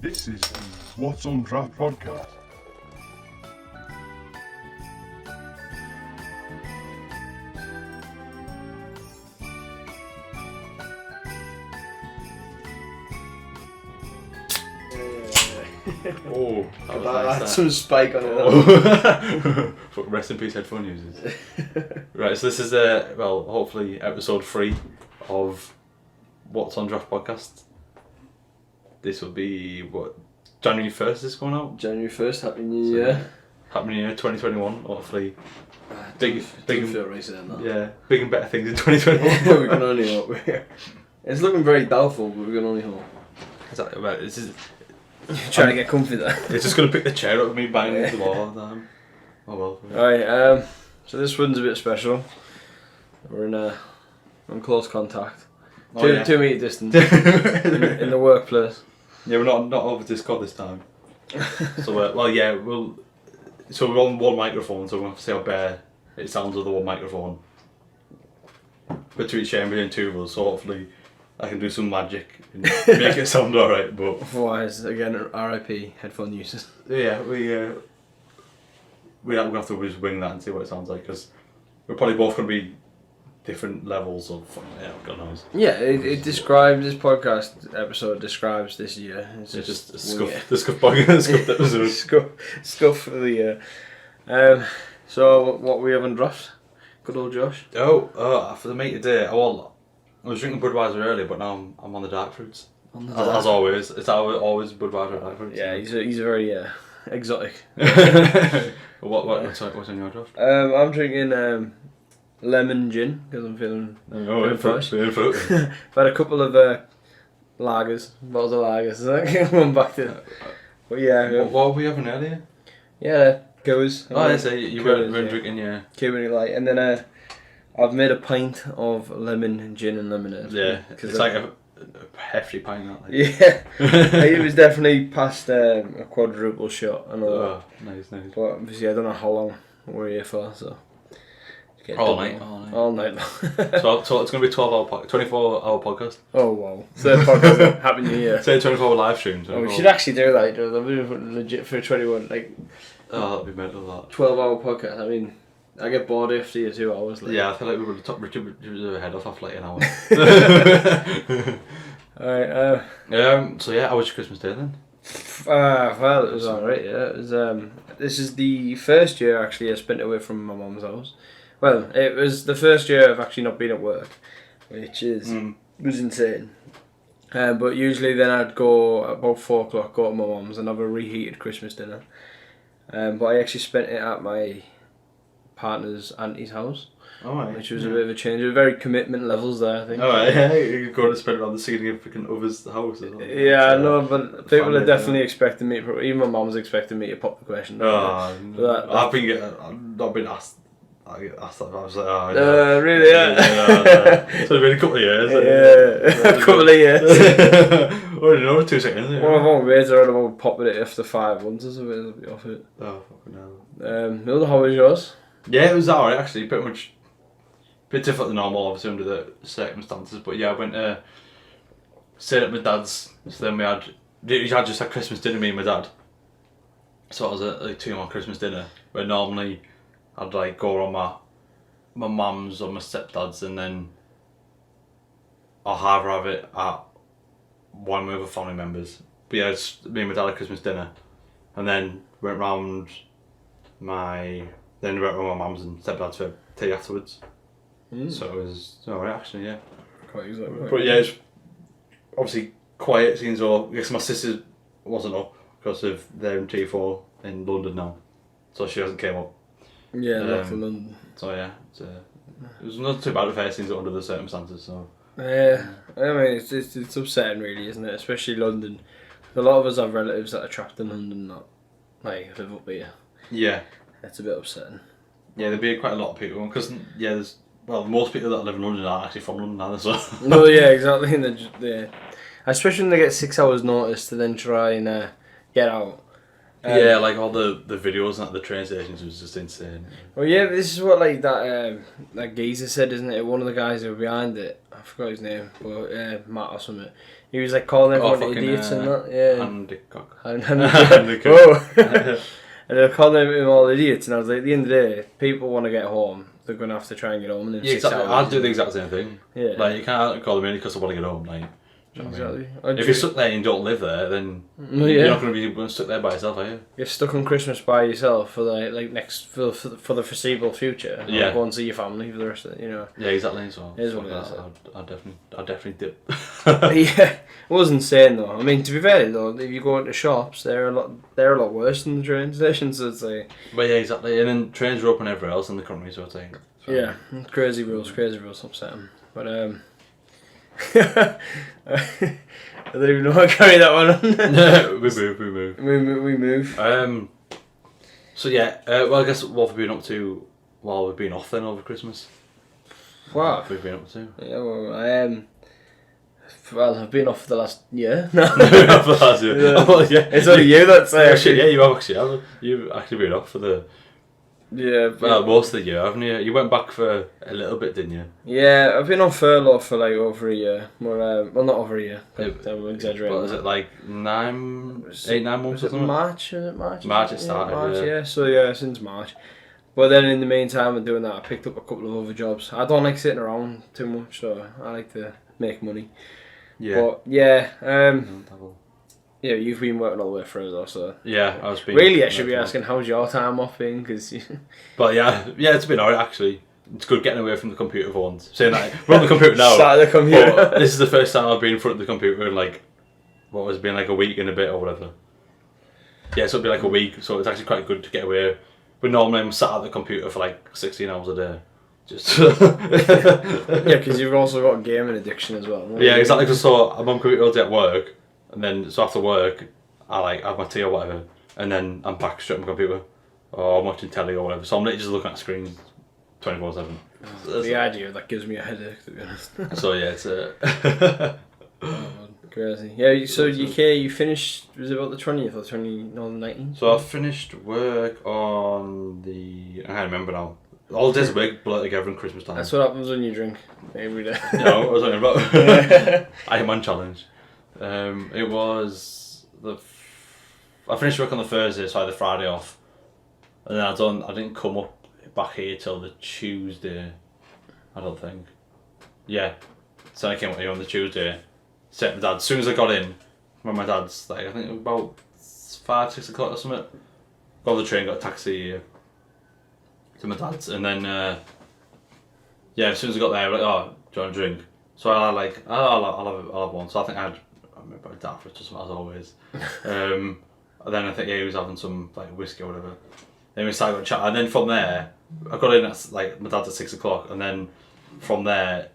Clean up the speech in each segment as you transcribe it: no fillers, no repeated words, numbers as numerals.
This is the What's on Draught podcast. Oh, that was That nice, had some spike on it. Oh. Rest in peace, headphone users. Right, so this is hopefully episode 3 of What's on Draft podcast. This will be January 1st is going out. January 1st, Happy New Year. Happy New Year 2021. Hopefully, Big big feel right saying that. yeah, big and better things in 2021. We can only hope. It's looking very doubtful, but we can only hope. Exactly. Right, this is. Trying to get comfy there. It's just gonna pick the chair up with me banging into the wall all the time. Oh well. Right, so this one's a bit special. We're in close contact. 2 metre distance in the workplace. Yeah, we're not over Discord this time. So we're on one microphone, so we're gonna have to see how bare it sounds with the one microphone. But to each sharing between two of us, so hopefully I can do some magic and make it sound alright. But Otherwise, again, RIP headphone users. yeah, we'll have to just wing that and see what it sounds like, because we're probably both gonna be different levels of God knows. Yeah, it describes this podcast episode describes this year. It's just a wing scuff episode. it. Scuff for the year. So what we have on draft? Good old Josh. For the meat today, I was drinking Budweiser earlier, but now I'm on the dark fruits. As always, it's always Budweiser dark fruits. Yeah, he's a very exotic. What's on your draft? I'm drinking lemon gin because I'm feeling fresh. I've had a couple of bottles of lagers. One back to. But yeah. What were we having earlier? Yeah, goes. Oh, I say you were drinking, yeah. Cuban light, and then I've made a pint of lemon gin and lemonade. Yeah, it's like a hefty pint, not like. Yeah, it was definitely past a quadruple shot and all that. Nice. But obviously I don't know how long we're here for, so. All night. so it's going to be 24-hour podcast. Oh wow. Third podcast, Happy New Year. Say 24-hour live stream. We should actually do that, legit for 21, that'd be mental, that. 12-hour podcast, I mean, I get bored after your 2 hours. Yeah, I feel like we would have topped Richard head off like an hour. Alright, so yeah, how was your Christmas Day then? Well, it was alright, yeah. It was, this is the first year actually I spent away from my mum's house. Well, it was the first year I've actually not been at work, which was insane. But usually then I'd go about 4 o'clock, go to my mum's and have a reheated Christmas dinner. But I actually spent it at my partner's auntie's house, which was a bit of a change. There were very commitment levels there, I think. You're going to spend it on the significant other's house as well. Yeah, I know, but people are definitely expecting me, even my mum was expecting me to pop the question. I've not been asked. I was like, really? Yeah. So it's been a couple of years. Yeah, a couple of years. Or another 2 seconds. One of my mates are about popping it after 5 months or something. I'll be off it. Oh, fucking hell. How was yours? Yeah, it was alright actually. Pretty much, a bit different than normal, obviously under the circumstances. But yeah, I went to stayed at my dad's. So then we had just had Christmas dinner, me and my dad. So it was a 2-hour Christmas dinner where normally I'd go on my mum's or my stepdad's, and then I'll either have it at one with other family members. But yeah, it's me and my dad had Christmas dinner, and then went round with my mum's and stepdad's for tea afterwards. So it was alright actually, yeah. Quite exactly. But yeah, it's obviously quiet, seems all. I guess my sister wasn't up because of they're in T4 in London now, so she hasn't came up. Yeah, left in London. So yeah, it was not too bad if I seen it under the circumstances. So yeah, I mean it's upsetting really, isn't it? Especially London. A lot of us have relatives that are trapped in London that live up here. Yeah, it's a bit upsetting. Yeah, there'd be quite a lot of people because most people that live in London are actually from London either. So no, yeah, exactly. Especially when they get 6 hours notice to then try and get out. Yeah, like all the videos at the train stations was just insane. Well, yeah, this is what that geezer said, isn't it? One of the guys who were behind it, I forgot his name, but Matt or something. He was like calling everyone fucking, idiots and that. Yeah. Handicock. Whoa. And they're calling him all idiots, and I was like, at the end of the day, people want to get home. They're going to have to try and get home in 6 exactly. hours. I'd do the exact same thing. Yeah. Like, you can't call them in because they want to get home. Like, do you know what I mean? Exactly. If you're stuck there and you don't live there, then Yeah. you're not going to be stuck there by yourself, are you? You're stuck on Christmas by yourself for for the foreseeable future. Yeah. Go and see your family for the rest of it, you know. Yeah, exactly. So It is what it is. I'd definitely dip. Yeah, it was insane though. I mean, to be fair though, if you go into shops, they're a lot worse than the train stations. So it's like, But yeah, exactly. And then trains are open everywhere else in the country, so it's like. yeah, crazy rules, upsetting. But I don't even know how to carry that one on. we move. We move. So yeah, well, I guess what have we been up to while we've been off then over Christmas? Wow. What have we been up to? Yeah, well, I've been off for the last year. No. For the last year. Yeah. Oh, yeah. It's only you that's Actually, yeah, you have actually. You've actually been off for the yeah. most of the year, haven't you? You went back for a little bit, didn't you? Yeah, I've been on furlough for like over a year. Well, not over a year. I'm exaggerating. What was it, like 8, 9 months Was or it something? March? Was it March? March it started, March, yeah. yeah. So yeah, since March. But then in the meantime of doing that, I picked up a couple of other jobs. I don't like sitting around too much, so I like to make money. Yeah. But yeah, yeah, you've been working all the way through though, so. Yeah, I was being. Really, I should be asking how's your time off been, because. But yeah, it's been alright actually. It's good getting away from the computer for once. Saying that we're on the computer now. Start the computer. But this is the first time I've been in front of the computer in like, what has been like a week and a bit or whatever. Yeah, so it'll be like a week. So it's actually quite good to get away. But normally I'm sat at the computer for like 16 hours a day. Just. Yeah, because you've also got gaming addiction as well. Yeah, exactly. Cause so I'm on computer all day at work, and then so after work I like have my tea or whatever, and then I'm back straight on my computer, or I'm watching telly or whatever. So I'm literally just looking at screens 24/7. The idea of that gives me a headache, to be honest. So yeah, it's crazy. Yeah, so you finished, was it about the 20th or the 19th? So I finished work on the, I can't remember now. All days of work blur together in Christmas time. That's what happens when you drink every day. No, I was talking about Iron Man challenge. It was I finished work on the Thursday, so I had the Friday off, and then I didn't come up back here till the Tuesday. I don't think. Yeah, so I came up here on the Tuesday. Set my dad. As soon as I got in, when my dad's like, I think about 5, 6 o'clock or something. Got on the train, got a taxi to my dad's, and then yeah, as soon as I got there, I was like, oh, do you want a drink? So I'll have one. So I think I remember a Draught or something as always. And then I think he was having some like whiskey or whatever. Then we started to chat, and then from there, I got in at like my dad's at 6 o'clock, and then from there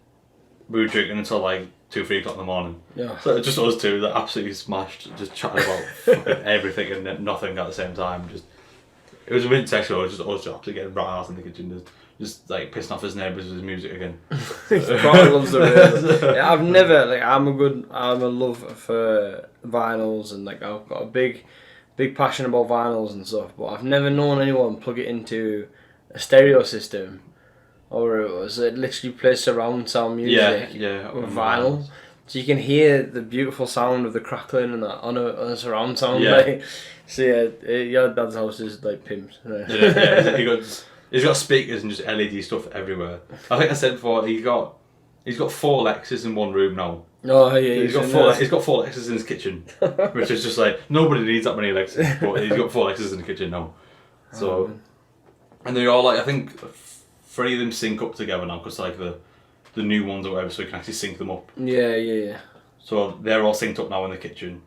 we were drinking until like 2, 3 o'clock in the morning. Yeah. So just us two, like absolutely smashed, just chatting about fucking everything and nothing at the same time. It was a bit sexual. It was just us absolutely getting right out in the kitchen, just like pissing off his neighbours with his music again. Probably loves the radio. Yeah, I've never I'm a love for vinyls, and like I've got a big passion about vinyls and stuff. But I've never known anyone plug it into a stereo system, or it literally plays surround sound music. Yeah, with vinyl. So you can hear the beautiful sound of the crackling and that on a surround sound. Yeah. Like, so yeah, your dad's house is like pimped. Yeah. He's got speakers and just LED stuff everywhere. I think I said before he's got 4 Lexus in one room now. Oh yeah, He's got 4 Lexus in his kitchen, which is just like nobody needs that many Lexus, but he's got 4 Lexus in the kitchen now. So, and they're all like, I think 3 of them sync up together now because like the new ones or whatever, so you can actually sync them up. Yeah. So they're all synced up now in the kitchen.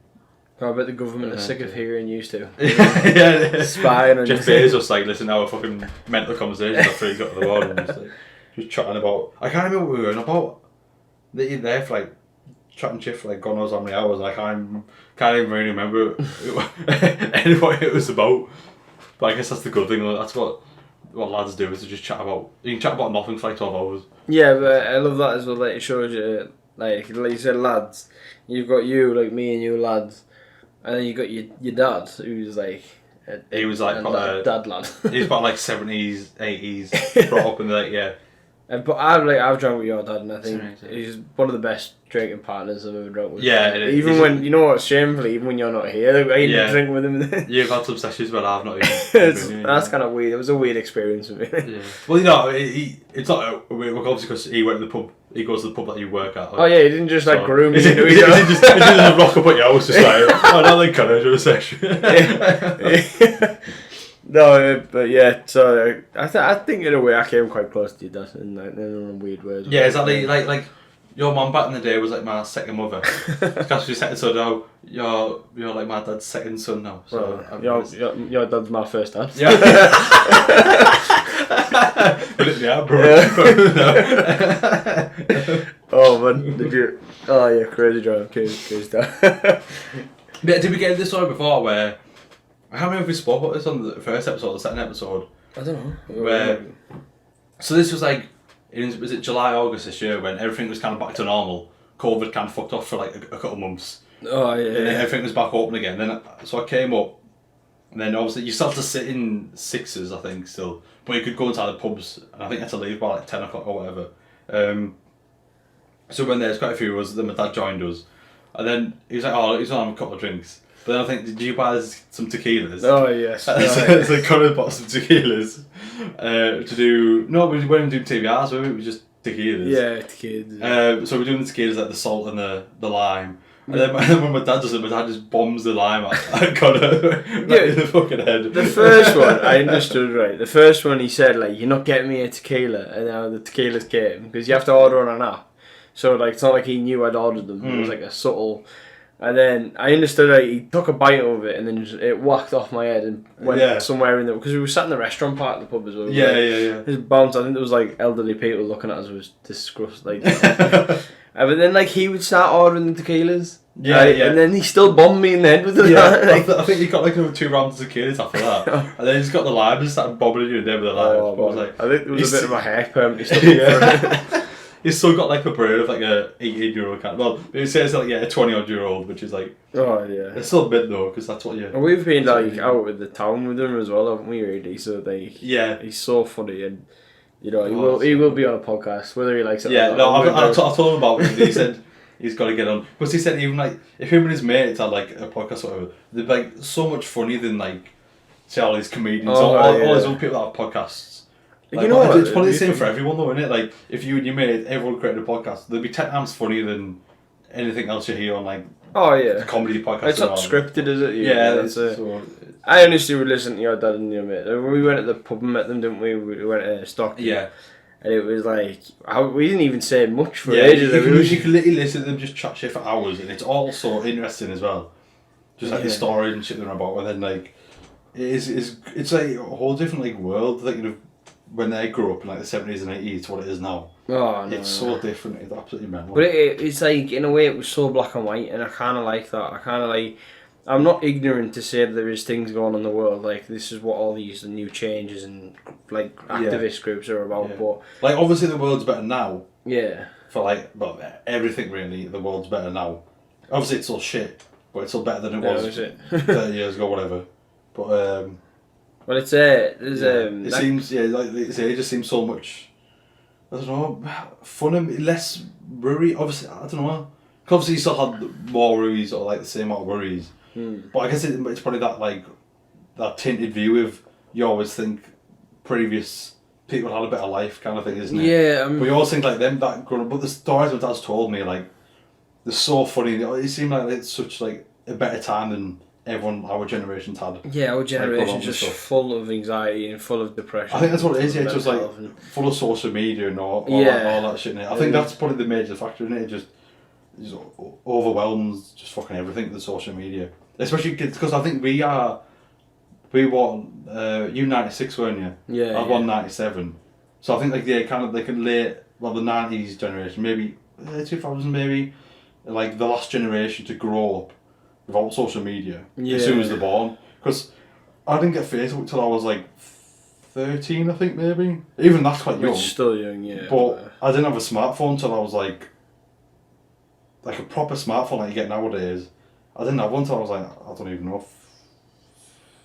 I bet the government are sick of hearing used to. Yeah, spying on Jeff Bezos like listen to our fucking mental conversations after he got to the board and just chatting about. I can't remember what we were on about. They're there for like chatting shit for like God knows how many hours. And I can't even really remember what it was about. But I guess that's the good thing. That's what lads do, is to just chat about. You can chat about nothing for like 12 hours. Yeah, but I love that as well. Like it shows you, like you said, lads. You've got you, like me and you lads. And then you got your dad, who's like he was like dad lad. He's about like 70s, 80s, brought up in like But I've drunk with your dad, and I think Amazing. he's one of the best drinking partners I've ever drunk with. Yeah, it is. Even He's when, you know what, shamefully, even when you're not here, I Yeah. drink with him. You've had some sessions where I've not even. That's kind of weird. It was a weird experience for me. Yeah. Well, you know, it's not obviously because he went to the pub. He goes to the pub that you work at. Oh yeah, he didn't just like groom me He into didn't it. just rock up at your house just like, oh, now then can I do a session? No, but yeah. So I think in a way I came quite close to your dad in a weird way. Yeah, exactly. Like your mum back in the day was like my second mother. Because your second son now, you're like my dad's second son now. So your dad's my first dad. Yeah. But yeah, bro. Oh man, did you? Oh yeah, crazy drive, crazy dad. Yeah, did we get this story before where I can't remember if we spoke about this on the first episode or the second episode. I don't know. Where so this was like was it July, August this year when everything was kind of back to normal. COVID kind of fucked off for like a couple months. Oh yeah. And then everything was back open again. Then so I came up, and then obviously you still had to sit in sixes, I think still, but you could go inside the pubs, and I think you had to leave by like 10 o'clock or whatever. So when there's quite a few of us, then my dad joined us, and then he was like, "Oh, he's gonna have a couple of drinks." But then I think, did you buy us some tequilas? Oh yes. So it's like got a box of tequilas to do. No, we weren't doing TBRs. We were just tequilas. Yeah, kids. So we're doing the tequilas like the salt and the lime. And then when my dad does it, my dad just bombs the lime at Connor in the fucking head. The first one, I understood right. The first one he said like, "You're not getting me a tequila," and now the tequilas came because you have to order on an app. So like it's not like he knew I'd ordered them. It was like a subtle. And then I understood that he took a bite of it and then it whacked off my head and went somewhere in there because we were sat in the restaurant part of the pub as well. Yeah. His bounce. I think there was like elderly people looking at us. It was disgusting. Like, but then like he would start ordering the tequilas. Yeah. And then he still bombed me in the head with it. Yeah, I think he got like another 2 rounds of tequilas after that, and then he's got the lime and started bobbing you in there with the lime. I think there was a bit of a hair permanently stuck He's still got like a brain of like a 18-year-old cat. Well, it says like a 20-odd-year-old, which is like it's still a bit though because that's what you. And we've been like out with the town with him as well, haven't we? Really, so like he's so funny and you know he will be on a podcast whether he likes it. Yeah, or no, not. I told him about it. He said he's got to get on because he said even like if him and his mates had like a podcast or whatever, they'd be like so much funnier than like say all these comedians all these other people that have podcasts. Like, you know what? It's probably the same for everyone though, isn't it? Like if you and your mate, everyone created a podcast, they'd be 10 times funnier than anything else you hear on like the comedy podcast. It's not scripted, is it? I honestly would listen to your dad and your mate. We went at the pub and met them, didn't we? We went to Stockton. Yeah. And it was like we didn't even say much for ages. You can literally listen to them just chat shit for hours, and it's all so interesting as well. Just like the story and shit they're about, and then like it's like a whole different like world that when they grew up in like the 70s and 80s to what it is now. Oh, no, it's so different. It's absolutely mental. But it's like in a way it was so black and white, and I kind of like that. I kind of like. I'm not ignorant to say that there is things going on in the world. Like this is what all these new changes and like activist groups are about. Yeah. But like obviously the world's better now. Yeah. For like everything really, the world's better now. Obviously it's all shit, but it's still better than it was 30 years ago, whatever. But well, it seems like they say it just seems so much. I don't know, fun and less worry. Obviously, I don't know. Obviously, you still had more worries or like the same amount of worries. But I guess it's probably that like that tinted view of you always think previous people had a better life kind of thing, isn't it? Yeah. But you always think like them that growing up. But the stories my dad's told me like they're so funny. It seemed like it's such like a better time than everyone our generation's had. Yeah, our generation's just full of anxiety and full of depression. I think that's what it is. Yeah, it's just like full of social media and all that shit. I think that's probably the major factor in it. It just overwhelms just fucking everything. The social media, especially because I think we won you 96, weren't you? Yeah. I won 97. So I think like they can late the 90s generation, maybe 2000, maybe like the last generation to grow up without social media as soon as they're born. Because I didn't get Facebook till I was like 13, I think maybe. Even that's quite young. It's still young, yeah. But I didn't have a smartphone till I was like a proper smartphone like you get nowadays. I didn't have one till I was like, I don't even know.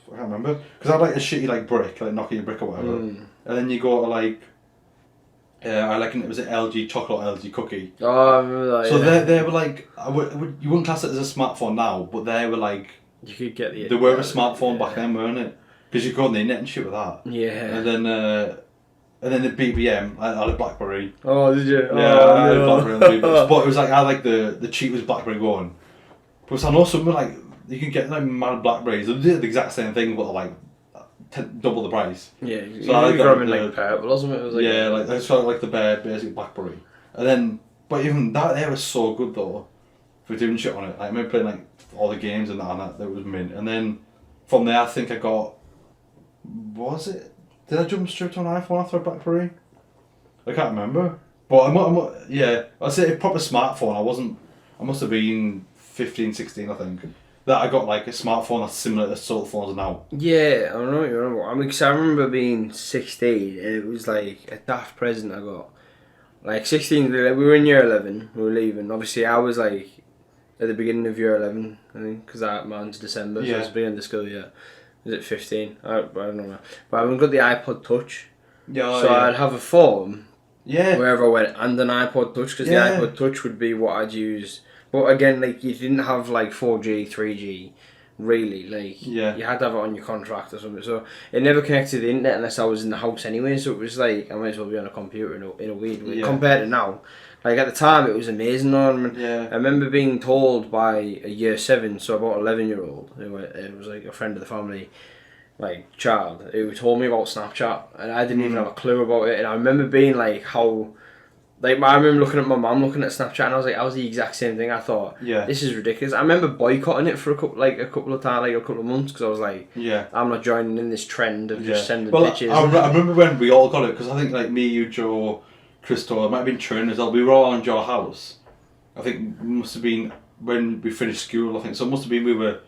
I can't remember. Because I had like a shitty like brick, like Nokia brick or whatever. And then you go to like I reckon it was an LG chocolate LG cookie. Oh, I remember that. So yeah. they were like, you wouldn't class it as a smartphone now, but they were like, You could get the. they were a smartphone back then, weren't it? Because you go on the internet and shit with that. Yeah. And then the BBM, I had a BlackBerry. Oh, did you? Yeah, Oh, I had a no. BlackBerry on the BBM. But it was like, I like the cheapest BlackBerry one. But I know something like, you can get like mad Blackberries, they did the exact same thing, but like double the price. Yeah, So I you got got them in the- like purple, wasn't it? It was like, Yeah, like that's sort of like the bare basic BlackBerry. And then, but even that there was so good though, for doing shit on it. Like, I remember playing like all the games and that was mint. And then from there, I think I got, was it? Did I jump straight to an iPhone after a BlackBerry? I can't remember. But yeah, I'd say a proper smartphone. I must have been 15, 16, I think. That I got like a smartphone that's similar to sort of phones now. Yeah, I don't know what you remember. I mean, cause I remember being 16 and it was like a daft present I got. Like 16, we were in year 11, we were leaving. Obviously, I was like at the beginning of year 11, I think, because mine's December, so Yeah. it's the beginning of the school year. Was it 15? I don't know. But I got the iPod Touch, Yeah, so I'd have a phone yeah. wherever I went and an iPod Touch, because Yeah. the iPod Touch would be what I'd use. But again, like, you didn't have like 4G, 3G, really. Like, Yeah. you had to have it on your contract or something. So it never connected to the internet unless I was in the house anyway. So it was like, I might as well be on a computer in a weird way. Yeah. Compared to now. Like, at the time, it was amazing. Though. Yeah. I remember being told by a year 7, so about 11-year-old, it was like a friend of the family, like, child, who told me about Snapchat. And I didn't even have a clue about it. And I remember being like, how... Like, I remember looking at my mum looking at Snapchat and I was like, I was the exact same thing. I thought, Yeah. this is ridiculous. I remember boycotting it for a couple of times, like a couple of months, because I was like, Yeah. I'm not joining in this trend of just sending Well, pictures. I remember when we all got it, because I think like me, you, Joe, Christo, it might have been Trin as well. We were all on Joe's house. I think it must have been when we finished school, I think. So it must have been we were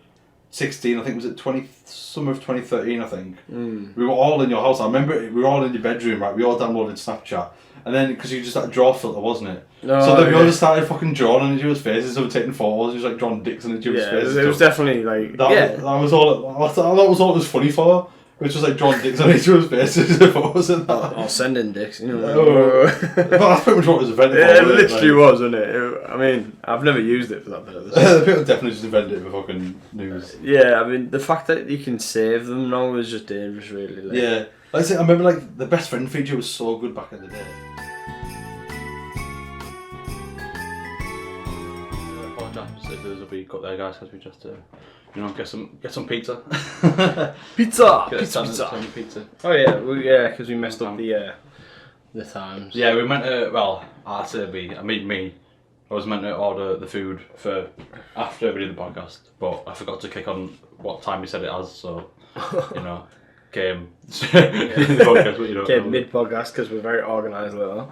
16, I think it was summer of 2013, I think. We were all in your house. I remember we were all in your bedroom, right? We all downloaded Snapchat. And then, because you just had a draw filter, wasn't it? No, so then we all yeah. just started fucking drawing on each other's faces, and taking photos, just like drawing dicks on each other's Yeah, faces. it was definitely like, That was all it was funny for. It was just like drawing dicks on each other's faces and photos and that. I'll send in dicks, you know. Well, that's pretty much what it was invented for. It wasn't literally like, was, wasn't it? I mean, I've never used it for that purpose. the people definitely just invented it for fucking news. Yeah, I mean, the fact that you can save them now is just dangerous, really. Like. Yeah. Like I say, I remember like the best friend feature was so good back in the day. Apologise if there's a wee cut there, guys, because we just get some pizza. Pizza! Get Pizza! some pizza. Oh yeah, because we messed up the times. Yeah, we meant to. Well, I was meant to order the food for after we did the podcast, but I forgot to click on what time we said it as, so came the podcast, but Okay, mid-podcast, because we're very organised little.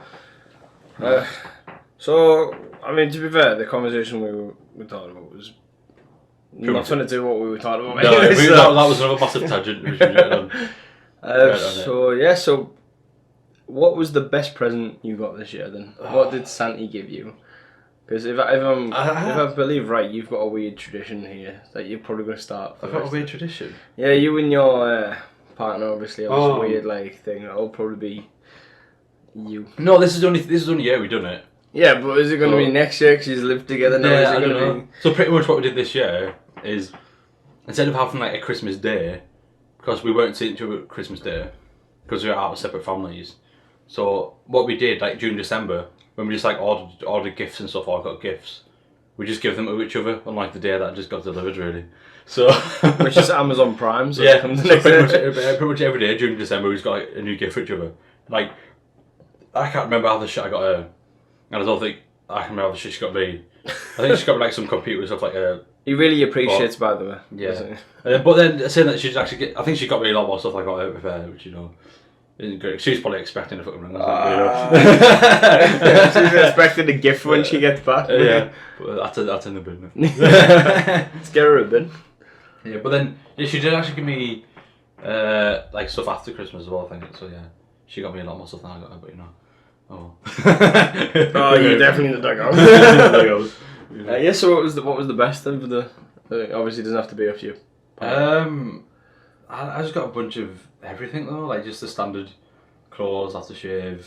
So, I mean, to be fair, the conversation we talking about was nothing to do what we were talking about. No, anyway, that was another massive tangent. We should get on. So what was the best present you got this year then? What did Santa give you? Because if I believe right, you've got a weird tradition here that you're probably going to start. I've got a weird tradition. Yeah, you and your partner obviously have Oh. this weird like thing. That'll probably be you. No, this is only year we've done it. Yeah, but is it going to be next year because you live together now? Yeah, Is I it don't going to know. So pretty much what we did this year is, instead of having like a Christmas day, because we weren't seeing each other at Christmas Day, because we were out of separate families. So what we did, like during December, when we just like ordered gifts and stuff, or got gifts, we just give them to each other on like the day that just got delivered, really. So which is Amazon Prime. So yeah, it comes so next pretty much every day during December we just got like, a new gift for each other. Like I can't remember how the shit I got her, and I don't think I can remember how the shit she got me. I think she got me like some computer stuff like He really appreciates, by the way. yeah. But then saying that she's actually I think she got me a lot more stuff I got her with her, which isn't great. She's probably expecting a fucking ring. She's expecting a gift when she gets back. Yeah, but that's in the bin. Let's get her a bin. Yeah, but then she did actually give me like stuff after Christmas as well, I think. So yeah, she got me a lot more stuff than I got her, but oh. Oh, you're definitely the dugout. Yeah. So what was the best then for the? Obviously, it doesn't have to be a few. I just got a bunch of everything though, like just the standard clothes, aftershave,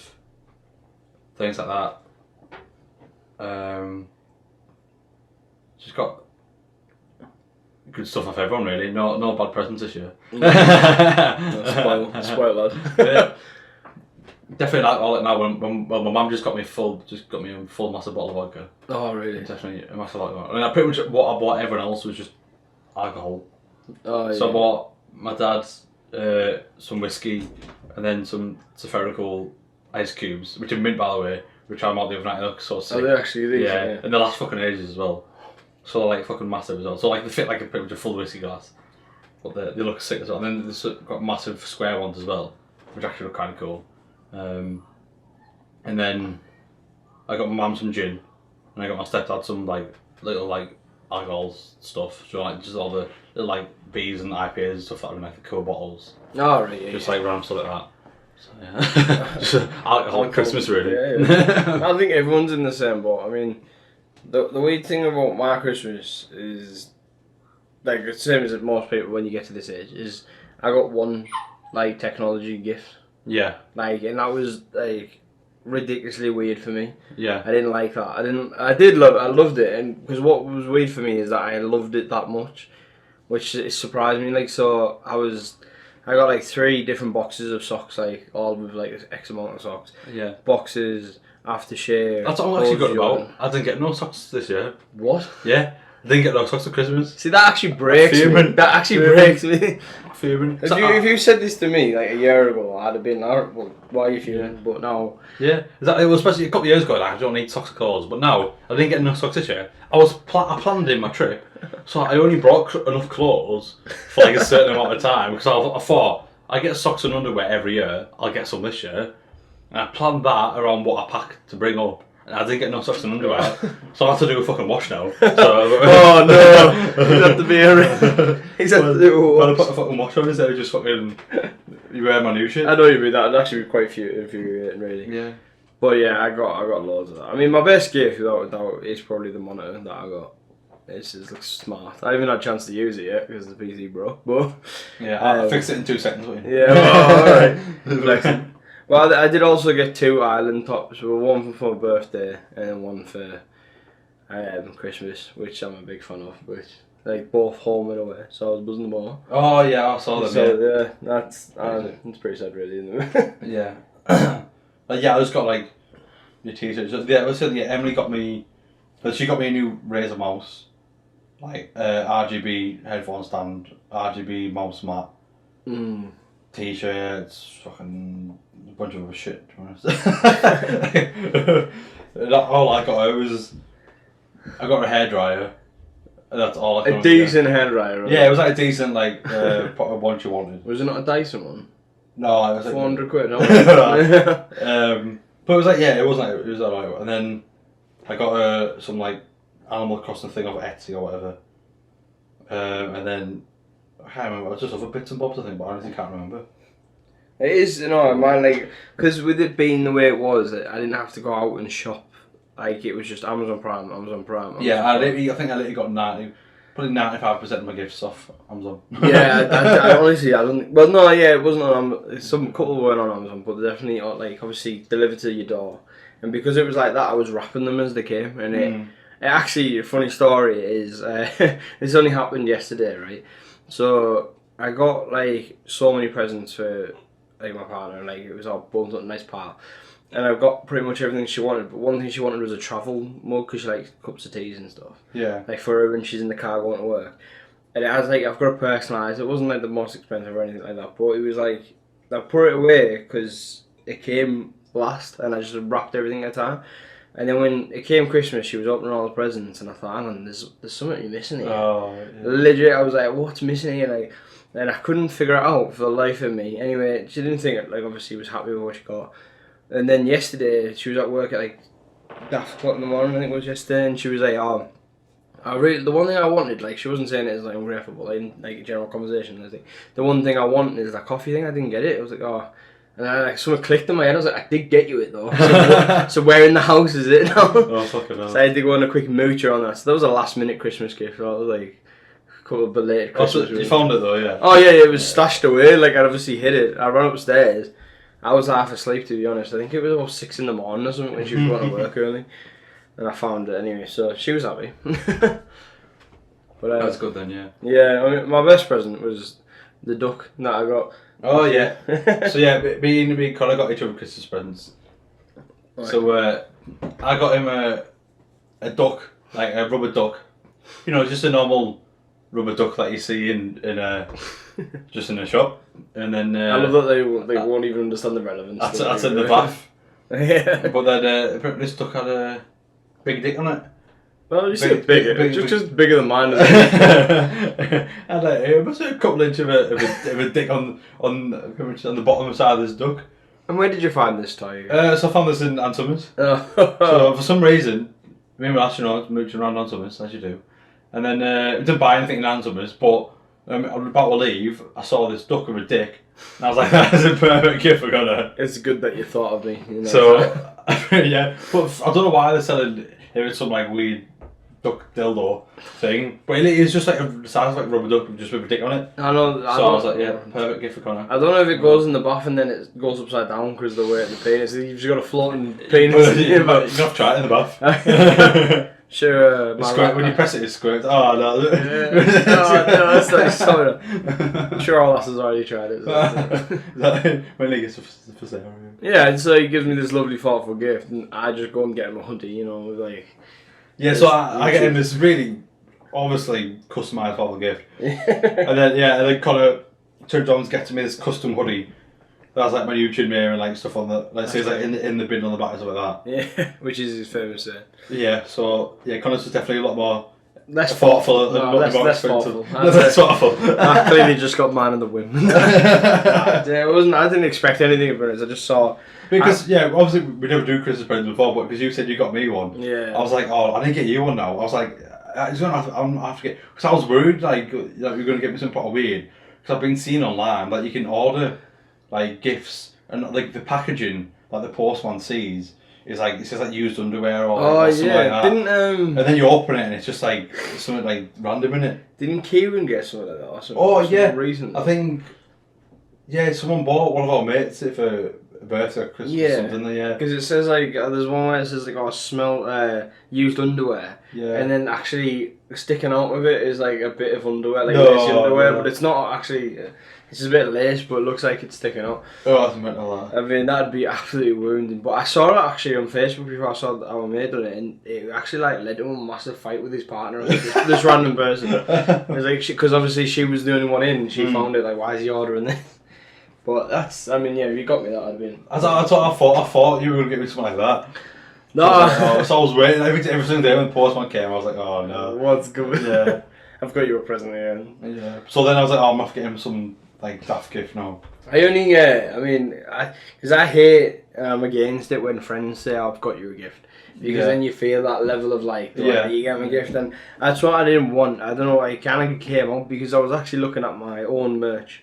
things like that. Just got good stuff off everyone really. No bad presents this year. Spoil lad. Yeah. Definitely like all it now. When my mum just got me a full massive bottle of vodka. Oh really? Definitely a massive vodka. And I pretty much what I bought everyone else was just alcohol. Oh yeah. So I bought my dad some whiskey and then some spherical ice cubes, which are mint by the way. We tried them out the other night. They look so sick. Oh, they actually these. Yeah, and they last fucking ages as well. So they're like fucking massive as well. So like they fit like a pretty much a full whiskey glass, but they look sick as well. And then they've got massive square ones as well, which actually look kind of cool. And then I got my mum some gin, and I got my stepdad some like little like alcohol stuff. So like just all the little like B's and IPAs and stuff that are in like the cool bottles. Oh right, yeah. Just like random stuff like that. So yeah, just alcohol Christmas really. Yeah. I think everyone's in the same boat. I mean, the weird thing about my Christmas is like the same as most people when you get to this age is I got one like technology gift. Yeah. Like, and that was like ridiculously weird for me. Yeah. I didn't like that. I loved it, and because what was weird for me is that I loved it that much, which surprised me. Like, so I got like 3 different boxes of socks, like all with like X amount of socks. Yeah. Boxes, aftershave. That's all I'm actually good about. I didn't get no socks this year. What? Yeah. I didn't get no socks for Christmas. See, that actually breaks me. That actually breaks me. Fuming. If you said this to me like a year ago, I'd have been like, well, why are you fuming? But now... Yeah, exactly. Well, especially a couple of years ago, like, I don't need socks or clothes. But now, I didn't get enough socks this year. I planned in my trip, so I only brought enough clothes for like a certain amount of time. Because I thought, I get socks and underwear every year, I'll get some this year. And I planned that around what I packed to bring up. And I didn't get no socks and underwear, so I have to do a fucking wash now. So, oh no! He's had to be a... He's had to do a wash. I put a fucking wash on instead of just fucking... You wear my new shit. I know you mean that. It'd actually be quite infuriating, really. Yeah. But yeah, I got loads of that. I mean, my best gift, without a doubt, is probably the monitor that I got. It just looks smart. I haven't had a chance to use it yet because the PC broke. But yeah, I fixed it in 2 seconds. Yeah. Well, alright. Well, I did also get 2 island tops. One for my birthday and then one for Christmas, which I'm a big fan of. Which like both home and away, so I was buzzing them all. Oh yeah, I saw them. So yeah, that's pretty sad, really, isn't it? Yeah. Yeah, I just got like your t-shirts. Yeah, Emily got me. She got me a new Razer mouse, like RGB headphone stand, RGB mouse mat. T-shirts, fucking a bunch of other shit, to be honest. All I got her was, I got a hairdryer. That's all I got. A decent hairdryer. Yeah, it was like a decent, like, one she wanted. Was it not a Dyson one? No, it was like... 400 quid, no? But it was like, yeah, it was alright. And then I got her some, like, Animal Crossing thing off Etsy or whatever. And then... I can't remember, it was just other bits and bobs I think, but I honestly can't remember. It is, mine, like, because with it being the way it was, I didn't have to go out and shop. Like, it was just Amazon Prime. Yeah, I think I literally got probably 95% of my gifts off Amazon. Yeah, I honestly, I don't, well, no, yeah, it wasn't on Amazon, some couple weren't on Amazon, but they definitely, like, obviously delivered to your door. And because it was like that, I was wrapping them as they came, and it actually, a funny story is, this only happened yesterday, right? So I got like so many presents for like my partner, like it was all bundled up, nice pile, and I got pretty much everything she wanted. But one thing she wanted was a travel mug because she likes cups of teas and stuff. Yeah. Like for her when she's in the car going to work, and it has like I've got it personalised. It wasn't like the most expensive or anything like that, but it was like I put it away because it came last, and I just wrapped everything at a time. And then when it came Christmas, she was opening all the presents, and I thought, hang on, there's something you're missing here. Oh, yeah. Legit, I was like, what's missing here? Like, and I couldn't figure it out for the life of me. Anyway, she didn't think it, like, obviously was happy with what she got. And then yesterday, she was at work at like 8:30 in the morning, I think it was yesterday, and she was like, oh, the one thing I wanted, like, she wasn't saying it as like ungrateful, but like a general conversation. I think the one thing I wanted is that coffee thing. I didn't get it. I was like, oh. And I, like, something clicked in my head. I was like, I did get you it though. So where in the house is it now? Oh, fucking hell. So I had to go on a quick moocher on that. So that was a last minute Christmas gift. So I was like, a couple of belated Christmas. You found it though, yeah? Oh yeah, it was stashed away. Like I'd obviously hid it. I ran upstairs I was half asleep, to be honest. I think it was about 6 in the morning or something when she was going to work early. And I found it anyway, so she was happy. But That's good then, yeah. Yeah, I mean, my best present was the duck that I got. Oh yeah. So yeah, me and Connor got each other Christmas presents. Right. So I got him a duck, like a rubber duck. You know, just a normal rubber duck that you see in just in a shop. And then I love that they won't even understand the relevance. That's in the bath. Yeah. But then this duck had a big dick on it. Well, you see bigger, just bigger than mine. And it was a couple inches of a dick on the bottom side of this duck. And where did you find this toy? So I found this in Ann Summers. Oh. So for some reason, me and my astronauts mooching around Ann Summers, as you do. And then we didn't buy anything in Ann Summers, but I was about to leave, I saw this duck with a dick. And I was like, that's a perfect gift for Connor. It's good that you thought of me. You know? So, yeah. But I don't know why they're selling it was some like weird duck dildo thing. But it is just like the size of like rubber duck just with a dick on it. I know. So I was like, yeah, perfect gift for Connor. I don't know if it goes in the bath and then it goes upside down because of the weight of the penis. You've just got a floating penis. You can have to try it in the bath. Sure. When you press it squirts. Oh no. No, that's like sorry. I'm sure all us has already tried it. When he gets for sale. Yeah, and so he gives me this lovely thoughtful gift, and I just go and get him a hoodie, you know, like. Yeah, so I get him this really, obviously customised thoughtful gift, and then Connor turns on and gets me this custom hoodie. That's like my YouTube mirror and like stuff on the like says like in the bin on the back and stuff like that. Yeah, which is his famous saying. Yeah, so Connor's was definitely a lot more less thoughtful. Less thoughtful. Less thoughtful. I clearly just got mine on the whim. It wasn't. I didn't expect anything from it. I just saw. Because obviously we never do Christmas presents before, but because you said you got me one, yeah, I was like, oh, I didn't get you one now. I was like, I'm gonna have to get because I was worried like you're gonna get me something pretty weird because I've been seeing online that you can order like gifts and like the packaging like the postman sees is like it says like used underwear or something like that. And then you open it and it's just like something like random in it. Didn't Kieran get something like that or something? Oh yeah, reason. I think someone bought one of our mates it for a birthday or Christmas or something. Yeah, because it says like there's one where it says like smell used underwear. Yeah, and then actually sticking out of it is like a bit of underwear, like lacy underwear, but it's not actually. It's just a bit lace, but it looks like it's sticking out. Oh, that's mental. I mean, that'd be absolutely wounding. But I saw it actually on Facebook before I saw our mate done it, and it actually like led to a massive fight with his partner. This random person. It was like because obviously she was the only one in. She found it like, why is he ordering this? But that's, I mean, yeah, if you got me that, I'd been. That's what I thought. I thought you were gonna get me something like that. No. So I was waiting every single day when the postman came. I was like, oh no. What's good? Yeah. I've got you a present again. Yeah. So then I was like, oh, I'm gonna have to get him some like daft gift now. I only, I mean, because I hate, I'm against it when friends say, I've got you a gift. Because then you feel that level of like, you get me a gift. And that's what I didn't want. I don't know, it kind of came up because I was actually looking at my own merch.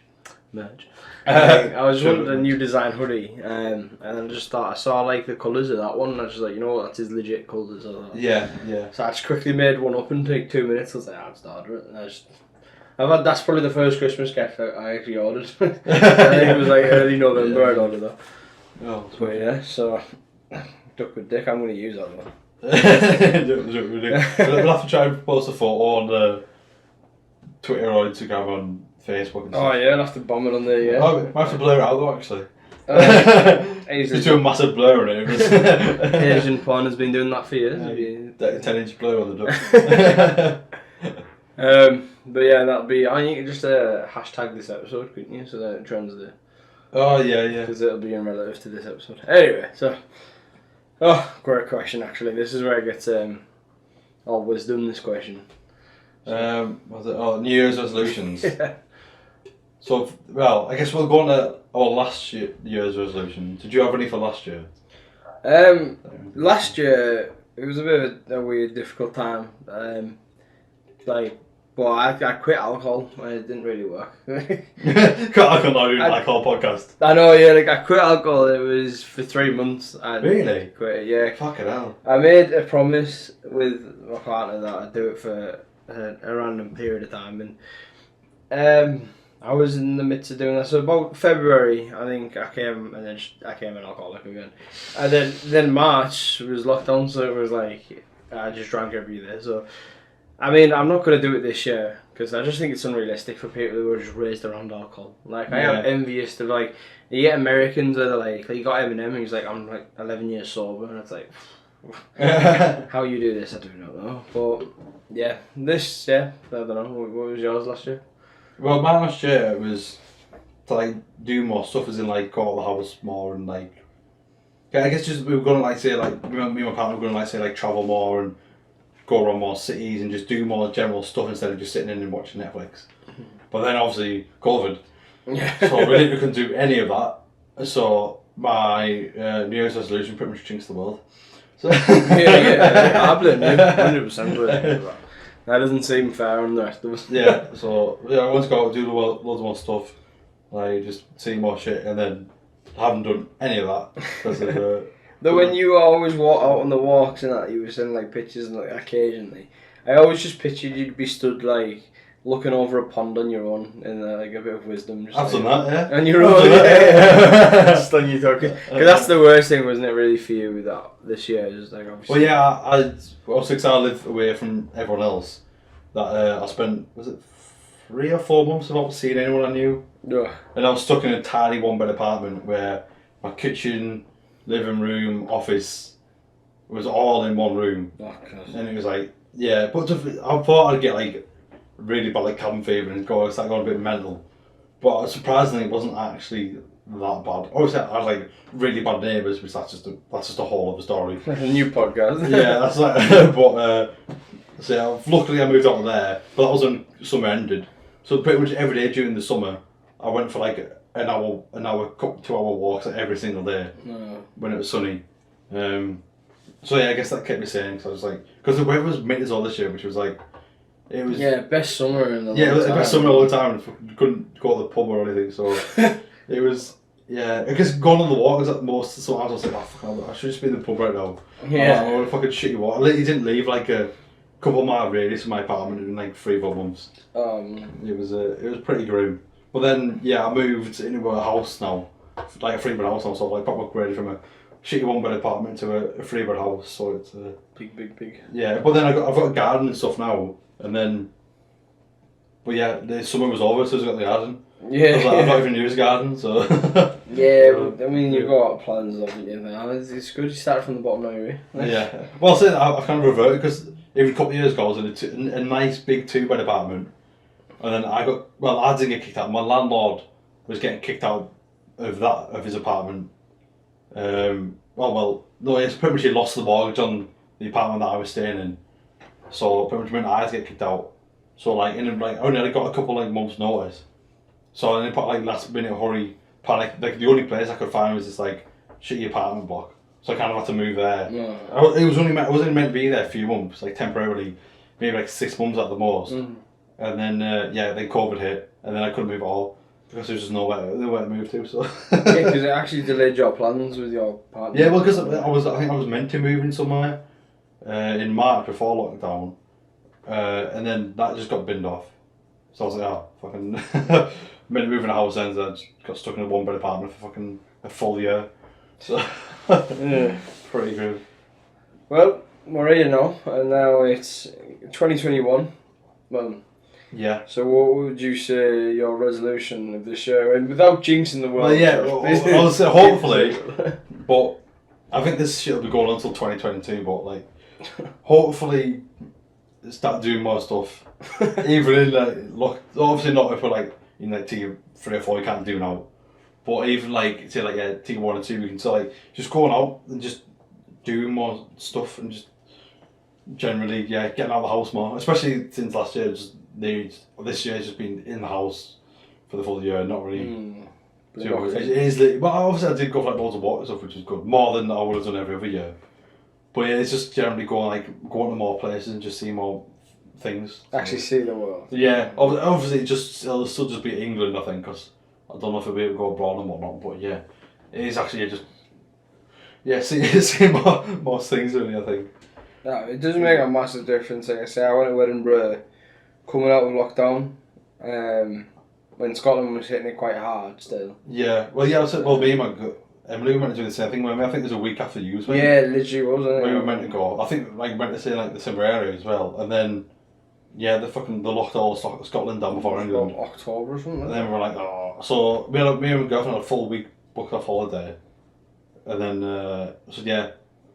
I was wanting a new design hoodie, and I just thought I saw like the colours of that one, and I was just like, you know what, that's his legit colours. Yeah. So I just quickly made one up in like 2 minutes. I was like, I'll start it. And that's probably the first Christmas gift I actually ordered. I think it was like early November I ordered that. Oh, but yeah, so duck with dick. I'm going to use that one. We'll have to try and post a photo on Twitter or Instagram on Facebook and stuff. Oh yeah, I'll have to bomb it on there, yeah. Oh, we might have to blur it out though, actually. Just do a massive blur on it. Asian porn has been doing that for years. 10-inch blur on the duck. But yeah, that'd be. I think you could just hashtag this episode, couldn't you? So that it trends there. Oh yeah. Because it'll be in relative to this episode. Anyway, so. Oh, great question actually. This is where it gets all wisdom. This question. Was it? Oh, New Year's resolutions. Yeah. So, well, I guess we'll go on to our last year's resolution. Did you have any for last year? Last year it was a bit of a weird, difficult time. Well, I quit alcohol. It didn't really work. Quit alcohol, not doing alcohol podcast. I know, yeah. Like I quit alcohol. It was for 3 months. Really? Quit it, yeah. Fucking hell. I made a promise with my partner that I'd do it for a random period of time, and I was in the midst of doing that. So about February, I think I came and I came an alcoholic again. And then March was lockdown, so it was like I just drank every day. So I mean, I'm not gonna do it this year because I just think it's unrealistic for people who were just raised around alcohol. Like I am envious of like you get Americans that are like you got Eminem and he's like I'm like 11 years sober and it's like how you do this I do not know. But yeah, I don't know. What was yours last year? Well, my last year was to like do more stuff, as in like go out of the house more and like. Yeah, I guess just we were gonna like say like me and my partner were gonna like say like travel more and go around more cities and just do more general stuff instead of just sitting in and watching Netflix. But then obviously COVID, so we literally couldn't do any of that. So my New Year's resolution pretty much jinxed the world. So I blame you 100%. That doesn't seem fair on the rest of us. So I want to go out and do loads more stuff, like just see more shit, and then I haven't done any of that because of Though when you always walk out on the walks and that, you were sending like pictures and like occasionally, I always just pictured you'd be stood like looking over a pond on your own in like a bit of wisdom. Just, I've like, done that, yeah. On your own, just on your talking. Because that's the worst thing, wasn't it, really, for you with that this year? Just like obviously. Well, yeah, I was 6 I live away from everyone else. That I spent, was it 3 or 4 months without seeing anyone I knew? Yeah. And I was stuck in a tiny 1-bed apartment where my kitchen, living room, office was all in one room. Oh, God. And it was like, yeah, but I thought I'd get like really bad like cabin fever and start going a bit mental. But surprisingly, it wasn't actually that bad. Obviously, I had like really bad neighbours, which that's just a whole other story. A new podcast. Yeah, that's like, but so yeah, luckily I moved out of there. But that was when summer ended. So pretty much every day during the summer, I went for like an hour, 2-hour walks like, every single day when it was sunny. So yeah, I guess that kept me sane. Cause I was like, because the weather was mint as all this year, which was like, it was best summer in the it was the best summer in a long time. And couldn't go to the pub or anything, so it was. Yeah, I guess going on the walk was at most. Sometimes I was like, oh fuck, I should just be in the pub right now. Yeah, I want to fucking shitty walk. I literally didn't leave like a couple mile radius from my apartment in like 3-4 months. It was pretty grim. But then yeah, I moved into a house now, like a 3-bed house now, so like proper upgraded from a shitty 1-bed apartment to a 3-bed house. So it's big. Yeah, but then I've got a garden and stuff now, and then. But yeah, the summer was over, so I got the garden. Yeah, I've not even used a garden, so. I mean you've got plans, haven't you? It's good you started from the bottom now, really. Yeah. Well, so I've kind of reverted because even a couple of years ago I was in a nice big 2-bed apartment, and then I didn't get kicked out. My landlord was getting kicked out of his apartment. No, it's pretty much he lost the mortgage on the apartment that I was staying in, so pretty much meant I had to get kicked out. So like I only got a couple like months notice. So then put like last minute hurry panic. Like the only place I could find was this like shitty apartment block. So I kind of had to move there. No. It was only I wasn't meant to be there a few months, like temporarily, maybe like 6 months at the most. And then then COVID hit, and then I couldn't move at all because there was just nowhere to move to. So yeah, because it actually delayed your plans with your partner. Yeah, well, because I think I was meant to move in somewhere in March before lockdown, and then that just got binned off. So I was like, oh fucking. Meant to move in a house, and I just got stuck in a 1-bed apartment for fucking a full year. So yeah, pretty good. Well, we're here now, and now it's 2021. Well, yeah. So what would you say your resolution of this year, and without jinxing the world? Well, yeah. I would say hopefully, but I think this shit will be going on until 2022. But like, hopefully, start doing more stuff. Even in like, look, obviously not if we're like. In like tier 3 or 4 you can't do now, but even like say like tier 1 and 2 we can still like just going out and just doing more stuff and just generally getting out of the house more, especially since last year. This year has just been in the house for the full year, not really. But obviously I did go for like loads of walks and stuff, which is good, more than I would have done every other year. But yeah, it's just generally going to more places and just see more things. Actually see the world. Yeah, obviously it'll still just be England, I think, because I don't know if it'll be able to go abroad and whatnot, but yeah, it is actually just see more things really, I think. No, it doesn't make a massive difference. Like I say, I went to Edinburgh coming out of lockdown. when Scotland was hitting it quite hard still. Yeah, well, yeah, me and my Emily were meant to do the same thing. I think it was a week after you as well. Yeah, literally was, wasn't it? We were meant to go. I think like meant to say like the similar area as well, and then they locked all Scotland down before England. October or something. And then we were like, oh. So me and my girlfriend had a full week booked off holiday, and then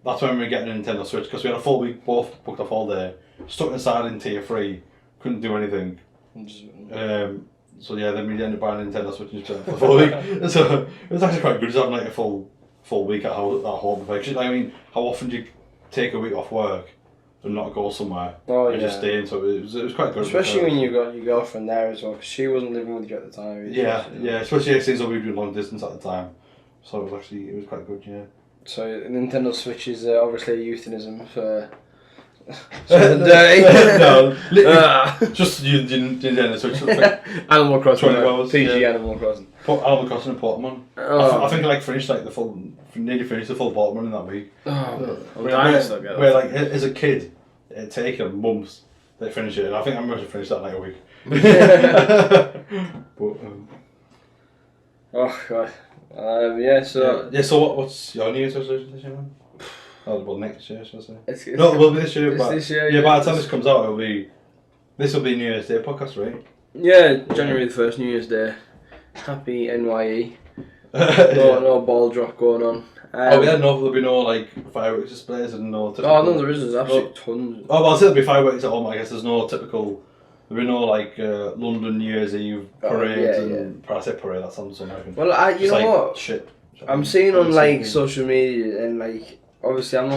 that's when we were getting a Nintendo Switch because we had a full week both booked off holiday, stuck inside in tier 3, couldn't do anything. Then we ended up buying a Nintendo Switch and just for the full week. So it was actually quite good just having like a full week at home. I mean, how often do you take a week off work and not go somewhere? And just stay in, so it was quite good. Especially when you got your girlfriend there as well, because she wasn't living with you at the time. Especially since we were doing long distance at the time. So it was quite good, yeah. So Nintendo Switch is obviously a euphemism for something dirty. No, just you Nintendo Switch. Animal Crossing, 20 hours, PG Animal Crossing. Animal Crossing and Pokemon. I think I finished like nearly finished the full Pokemon in that week. Where like as a kid, it'd take months to finish it, and I think I must have finished that in like a week. Oh god. So what's your New Year's resolution this year, man? Well, next year, should I say? It will be this year. It's this year. Yeah, by the time this comes out, this will be New Year's Day podcast, right? Yeah, January the 1st, New Year's Day. Happy NYE. No ball drop going on. There'll be no like fireworks displays and no typical... Oh no, there is. There's absolutely tons. Oh, well, I'll say there'll be fireworks at home. I guess there's no typical... There'll be no like London New Year's Eve parades and... I say parade, that sounds so American. Well, you know like, what? Shit. I'm seeing on like social media and like... Obviously I'm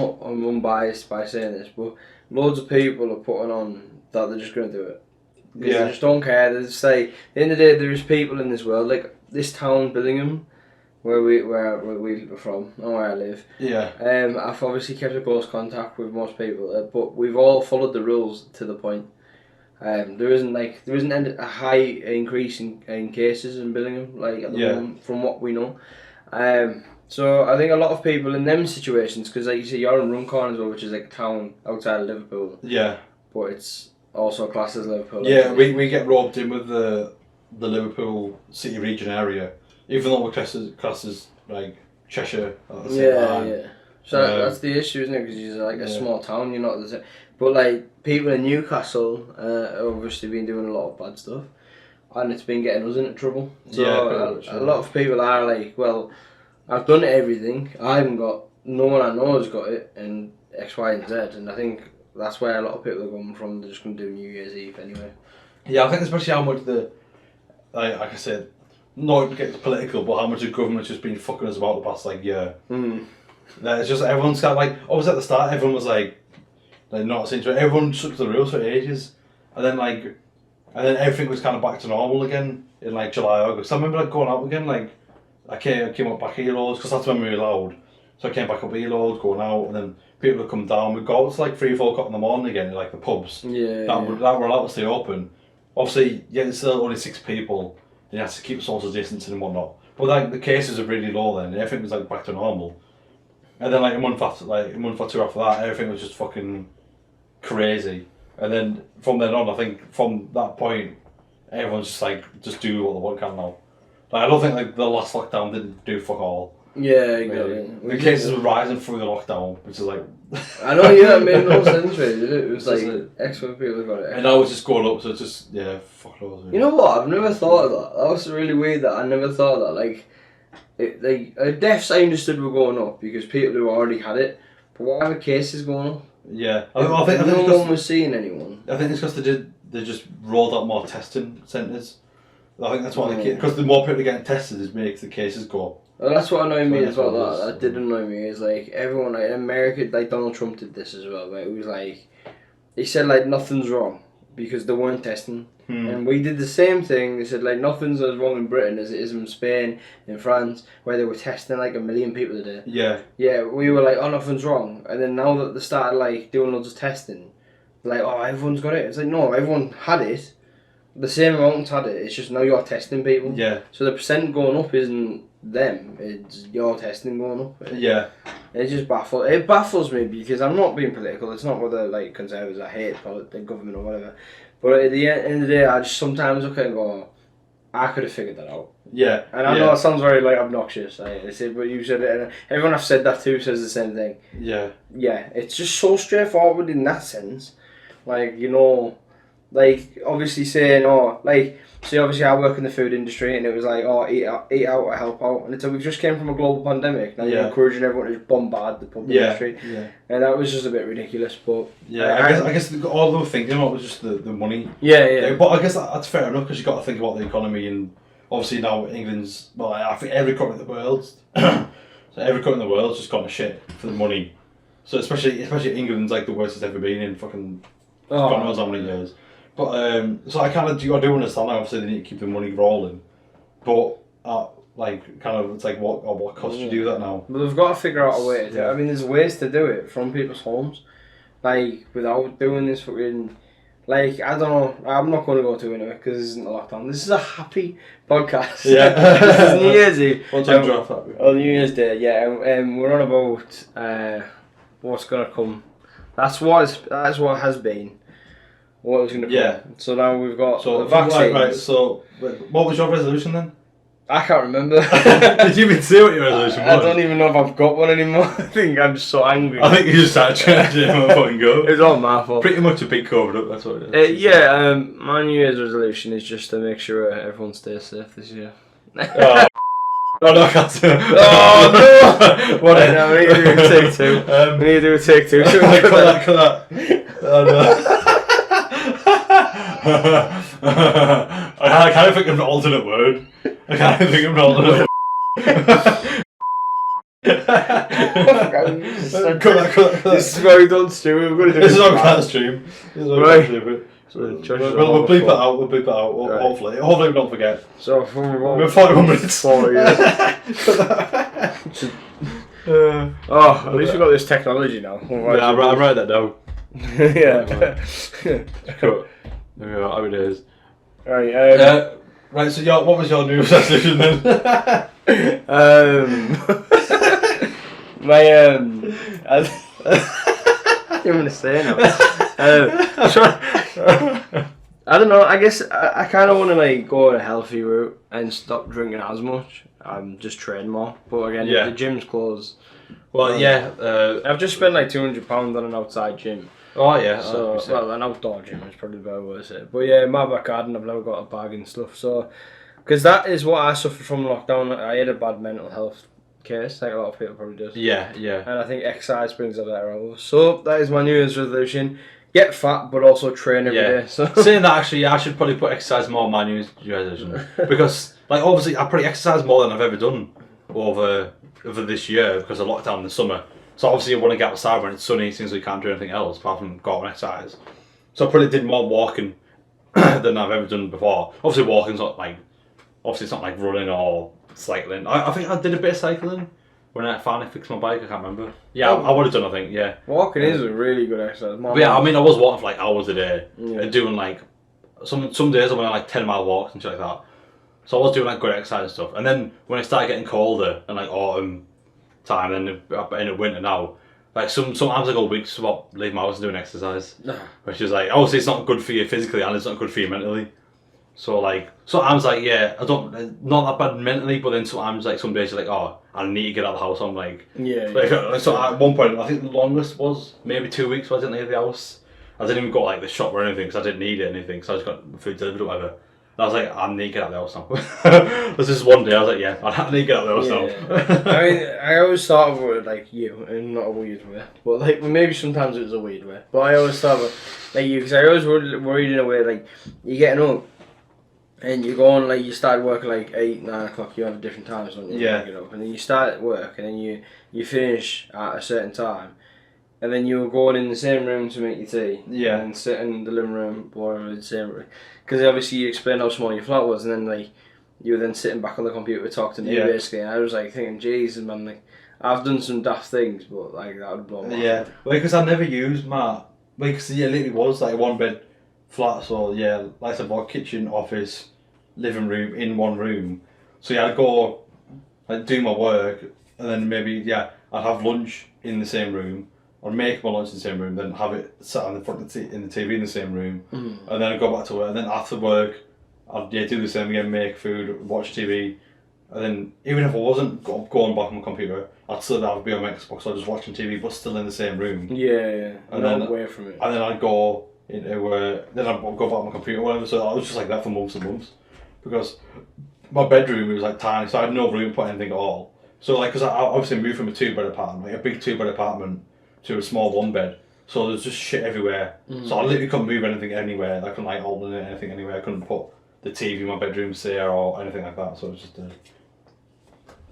unbiased by saying this, but loads of people are putting on that they're just going to do it. Because they just don't care. They just say, at the end of the day, there's people in this world, like this town, Billingham, where we're from and where I live. Yeah. I've obviously kept a close contact with most people, but we've all followed the rules to the point. There isn't a high increase in cases in Billingham, like at the moment, from what we know. So I think a lot of people in them situations, because like you say, you're in Runcorn as well, which is like a town outside of Liverpool. Yeah. But it's also classed as Liverpool. Yeah, we get roped in with the Liverpool city region area, even though we're classed as like Cheshire. Yeah. So that's the issue, isn't it? Because you're like a small town, you're not the same. But like people in Newcastle, obviously been doing a lot of bad stuff, and it's been getting us into trouble. So a lot of people are like, well, I've done everything. I haven't got. No one I know has got it, and X, Y, and Z. And I think that's where a lot of people are coming from. They're just going to do New Year's Eve anyway. Yeah, I think especially how much like I said, not to get political, but how much the government's just been fucking us about the past year. That it's just everyone's got like. Obviously at the start, everyone was like not interested. Everyone stuck to the rules for ages, and then everything was kind of back to normal again in like July, August. I remember going out again I came up back here loads because that's when we were allowed. So I came back up here loads, going out, and then people would come down. We'd go out to 3 or 4 o'clock in the morning again, like the pubs. That were allowed to stay open. Obviously, it's still only 6 people. You have to keep social distancing and whatnot. But the cases are really low then, and everything was back to normal. And then a month or 2 after that, everything was just fucking crazy. And then from then on, I think from that point, everyone's just do what they want can now. I don't think the last lockdown didn't do fuck all. Yeah, exactly. The cases were rising through the lockdown, which is I know, it made no sense really, did it? It was extra people got it. And now it's just going up, so it's just, fuck knows. You know what? I've never thought of that. That was really weird that I never thought of that. Deaths I understood were going up because people who already had it, but why are cases going up? Yeah. I think no one was seeing anyone. I think it's because they just rolled out more testing centres. I think that's why because the more people are getting tested, it makes the cases go up. Well, that's what annoyed me as well. That did annoy me. Is everyone in America, Donald Trump did this as well. Right? It was he said nothing's wrong because they weren't testing, and we did the same thing. They said nothing's as wrong in Britain as it is in Spain, in France, where they were testing 1 million people a day. Yeah. Yeah, we were oh, nothing's wrong, and then now that they started doing loads of testing, oh, everyone's got it. It's no, everyone had it. The same amount had it. It's just now you're testing people. Yeah. So the percent going up isn't them. It's your testing going up. Yeah. It's just It baffles me because I'm not being political. It's not whether Conservatives I hate the government or whatever. But at the end of the day, I just sometimes look at it and go, I could have figured that out. Yeah. And I know it sounds very like obnoxious, but you said it, and everyone I've said that to says the same thing. Yeah. Yeah, it's just so straightforward in that sense. Like, you know, like obviously saying, obviously I work in the food industry, and it was like, eat out or help out, and it's like, we just came from a global pandemic. Now you're encouraging everyone to just bombard the pub industry, and that was just a bit ridiculous. But I guess all they were thinking about was just the money. Yeah. But I guess that's fair enough, because you got to think about the economy, and obviously now England's, well, I think every country in the world, just gone to shit for the money. So especially England's like the worst it's ever been in fucking God knows how many years. But so I kind of do understand. Obviously, they need to keep the money rolling, but it's like what cost do you do that now? But they've got to figure out a way to do it. I mean, there's ways to do it from people's homes, like without doing this fucking. Like, I don't know, I'm not going to go to it because this isn't a lockdown. This is a happy podcast. Yeah. This is New Year's Eve. What time draft that? Oh, New Year's Day, yeah. We're on about what's going to come. That's what has been. What is going to come. Yeah. So now we've got the vaccines. vaccines. Right, so what was your resolution then? I can't remember. Did you even say what your resolution was? I don't even know if I've got one anymore. I think I'm just so angry. I think you just started trying to fucking go. It's all my fault. Pretty much a big covered up, that's what it is. My New Year's resolution is just to make sure everyone stays safe this year. Oh, no, I can't say that. Oh, no! What? No, we need to do a take two. We need to do a take two. Cut that. Oh, no. I can't think of an alternate word. Cut This is where we don't stream. We're going to do this. Is on that stream. Right. We'll bleep it out. Right. Hopefully we don't forget. So we're 41 minutes. 40 years. At least we've got this technology now. Yeah, I write that down. Yeah. Cool. There we go. How it is. Right. Right. So, what was your new resolution then? I'm gonna say now. I don't know. I guess I kind of want to like go on a healthy route and stop drinking as much. Just train more. But again, the gym's closed. Well, I've just spent like £200 on an outside gym. Oh yeah. So an outdoor gym is probably better way to say it. But yeah, in my back garden I've never got a bag and stuff. So, because that is what I suffered from lockdown. I had a bad mental health case, like a lot of people probably do. Yeah. And I think exercise brings a better out. So that is my New Year's resolution: get fat, but also train every day. So saying that, actually, I should probably put exercise more on my New Year's resolution, because like obviously I probably exercise more than I've ever done over this year because of lockdown in the summer. So obviously you want to get outside when it's sunny, since we can't do anything else apart from go out and exercise. So I probably did more walking than I've ever done before. Obviously walking's not like, it's not like running or cycling. I think I did a bit of cycling when I finally fixed my bike. I can't remember. Yeah, I would have done. I think walking is a really good exercise. But yeah, I mean I was walking for like hours a day and doing like some days I went on like 10-mile walks and shit like that. So I was doing like good exercise and stuff. And then when it started getting colder and like autumn time and in the winter now, like sometimes I go weeks without leaving my house and doing exercise, which is like obviously it's not good for you physically and it's not good for you mentally. So like sometimes like I don't, not that bad mentally, but then sometimes like some days you're like, oh, I need to get out of the house. I'm like so at one point I think the longest was maybe 2 weeks where I didn't leave the house. I didn't even go like the shop or anything because I didn't need anything, so I just got food delivered or whatever. I was like, I need to get out of the house now. This is one day I was like, I need to get out of the house now. I mean, I always thought of it like you, and not a weird way. But like, maybe sometimes it was a weird way. But I always thought of it like you, because I always worried in a way, like, you're getting up, and you're going, like, you start work like 8, 9 o'clock, you have different times when you get up. And then you start at work, and then you finish at a certain time. And then you were going in the same room to make your tea. Yeah. And sit in the living room, boring in the same room. Because obviously you explained how small your flat was, and then like you were then sitting back on the computer talking to me basically. And I was like thinking, Jesus man, like I've done some daft things, but like that would blow my head. Well, because I never used my, because it literally was like one bed flat. So like I said, about kitchen, office, living room in one room. So I'd go like do my work, and then maybe I'd have lunch in the same room. Or make my lunch in the same room, then have it sat on the front of in the TV in the same room, and then I'd go back to work. And then after work, I'd do the same again, make food, watch TV, and then even if I wasn't going back on my computer, I'd still be on my Xbox, so I was just watching TV, but still in the same room. Yeah. And not then away from it. And then I'd go into then I'd go back on my computer or whatever. So I was just like that for months and months, because my bedroom was like tiny, so I had no room to put anything at all. So like, because I obviously moved from a 2-bed apartment, like a big 2-bed apartment, to a small 1-bed. So there's just shit everywhere. So I literally couldn't move anything anywhere. I couldn't like alternate anything anywhere. I couldn't put the TV in my bedroom there or anything like that. So it was just a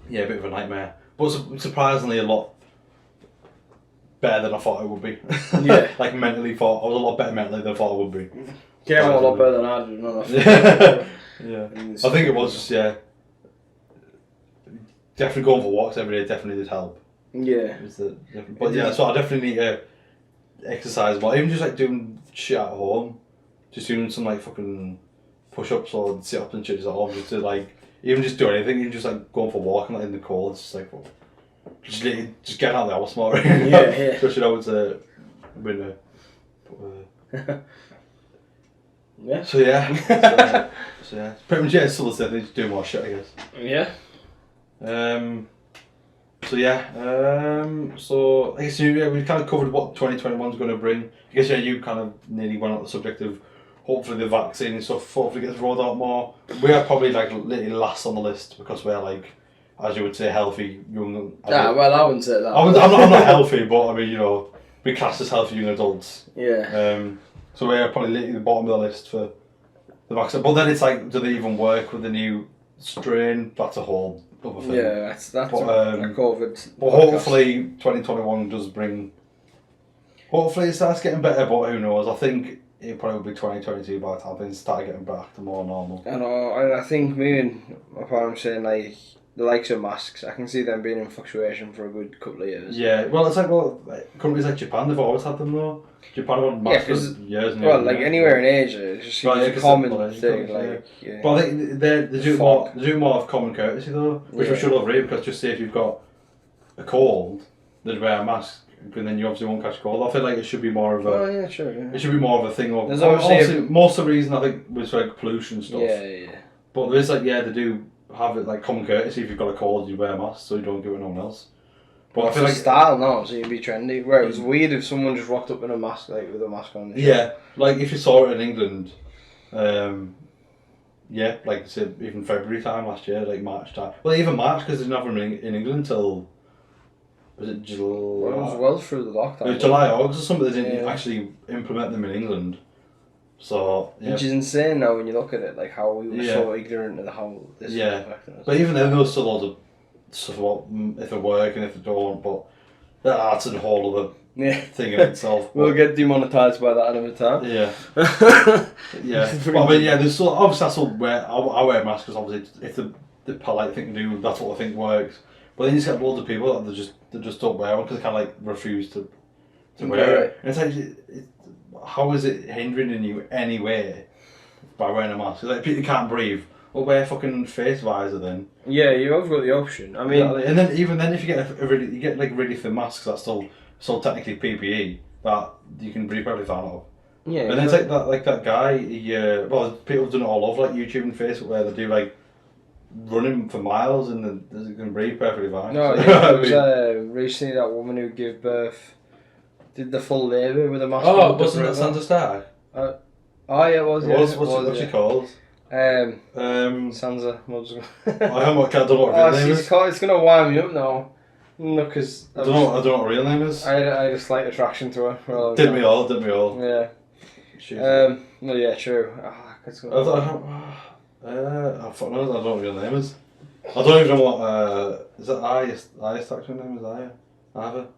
bit of a nightmare. But surprisingly a lot better than I thought it would be. Yeah. Like mentally thought, I was a lot better mentally than I thought I would be. Yeah, well, a lot better than I did. No, I think it was just, definitely going for walks every day definitely did help. Yeah. But yeah, so I definitely need to exercise more. Even just like doing shit at home. Just doing some like fucking push-ups or sit-ups and shit at home, just to like, even just do anything, even just like going for a walk and like in the cold, it's just like, just getting out of the house more. Yeah. Pushing out to winter. Yeah. So yeah. Pretty much still the same thing, just do more shit, I guess. Yeah. So I guess we kind of covered what 2021 is going to bring. I guess you kind of nearly went on the subject of hopefully the vaccine and stuff hopefully gets rolled out more. We are probably like literally last on the list because we're like, as you would say, healthy young. Well, I wouldn't say that. I'm not healthy, but I mean, we class as healthy young adults. Yeah. So we're probably literally the bottom of the list for the vaccine. But then it's like, do they even work with the new strain? That's a whole other thing. Yeah, that's a COVID. But hopefully 2021 does bring. Hopefully it starts getting better, but who knows? I think it probably will be 2022 by the time things start getting back to more normal. I know, and I think me and my partner saying like the likes of masks, I can see them being in fluctuation for a good couple of years. Yeah, well, it's like countries like Japan, they've always had them though. Japan have had masks for years and years. Well, like anywhere in Asia, it's just a common thing. But I think they do more of common courtesy though, which we should have read, because just say if you've got a cold, they'd wear a mask, and then you obviously won't catch a cold. I feel like it should be more of a. Oh yeah, sure. Yeah. It should be more of a thing. There's obviously most of the reason I think was like pollution stuff. Yeah. But there is like they do have it like common courtesy. If you've got a cold, you wear a mask so you don't give it no one else. But I feel like style now, so you'd be trendy. Where it was weird if someone just rocked up in a mask, like with a mask on. Yeah, like if you saw it in England, like say even February time last year, like March time. Well, even March, because there's nothing in England until was it July? Well, it was well through the lockdown. It was July, August or something. They didn't actually implement them in England. So which is insane now when you look at it, like how we were so ignorant of how this was affecting us. But even then, there was still loads of stuff about if they work and if they don't. But that's a whole other thing in itself. We'll get demonetised by that another time. Yeah. But I mean, there's still obviously I still I wear masks because obviously if the polite thing to do, that's what I think works. But then you just get loads of people that they just don't wear one because they kind of like refuse to wear it. And it's like, how is it hindering you anyway by wearing a mask? Like people can't breathe. Well, wear a fucking face visor then. Yeah, you have got the option. I mean, and then even then, if you get really thin masks, that's still technically PPE that you can breathe perfectly fine out of. Yeah. And then it's like that guy. People have done it all over like YouTube and Facebook where they do like running for miles and they can breathe perfectly fine. No, it was recently that woman who gave birth did the full labour with a mask. Oh, wasn't that Sandra Stark? Oh yeah, it was. What's she called? Sansa. I don't know what her real name is. It's gonna wind me up now. No, because I don't know what her real name is. I had a slight attraction to her. Didn't we all? Yeah. Well, yeah, true. I don't know what her real name is. I don't even know what. Is it Arya Stark's name? Is Arya?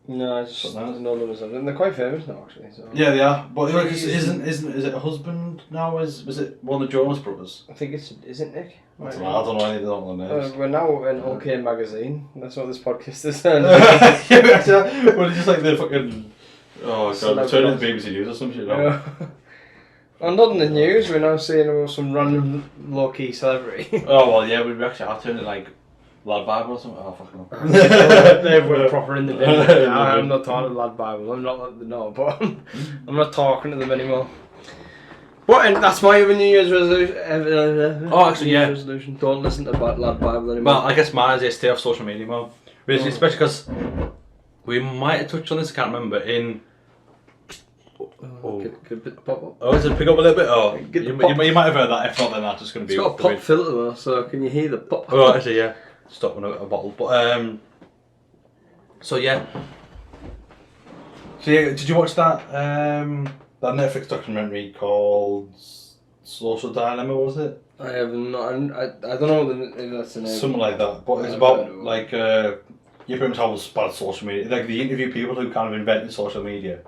No, I just know them as them. They're quite famous now, actually. So. Yeah, they are. But isn't it a husband now? Was it one of the Jonas brothers? I think isn't Nick? I don't know any of the names. We're now in OK Magazine. That's what this podcast is. Well, it's just like the fucking. Oh god, turn into BBC News or some shit. Yeah. And not in the news, we're now seeing about some random low-key celebrity. Oh well, yeah, we actually have turned it like Lad Bible or something. Oh fucking hell. They were proper in the bin. I'm not talking to Lad Bible. I'm not letting them know, but I'm not talking to them anymore. What? And that's my other New Year's resolution. Oh, actually, yeah. Resolution. Don't listen to Lad Bible anymore. Well, I guess mine is stay off social media more. Especially because we might have touched on this, I can't remember, in... Oh, is it pick up a little bit? Oh, you might have heard that. If not, then that's just going to be... It's got a pop filter though, so can you hear the pop? Oh, actually, yeah. Stop on a bottle. But, so yeah. So yeah, did you watch that that Netflix documentary called Social Dilemma, was it? I have not. I don't know if that's the name. Something like that. But it's about like you pretty much how bad social media. Like they interview people who kind of invented social media,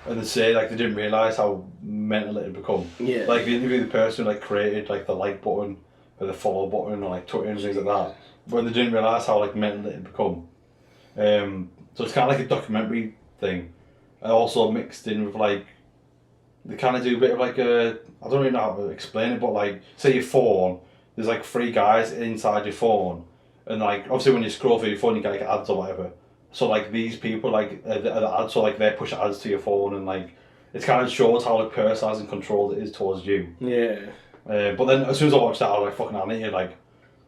and they say like they didn't realise how mental it had become. Yeah. Like they interview the person who like created like the like button or the follow button or like Twitter and things like that, when they didn't realise how like mental it had become. So it's kind of like a documentary thing. And also mixed in with like, they kind of do a bit of like a, I don't really know how to explain it, but like, say your phone, there's like 3 guys inside your phone, and like, obviously when you scroll through your phone you get like ads or whatever, so like these people like, are the ads, so like they push ads to your phone, and like, it kind of shows how like personalised and controlled it is towards you. Yeah. But then as soon as I watched that I was like, fucking I need to like,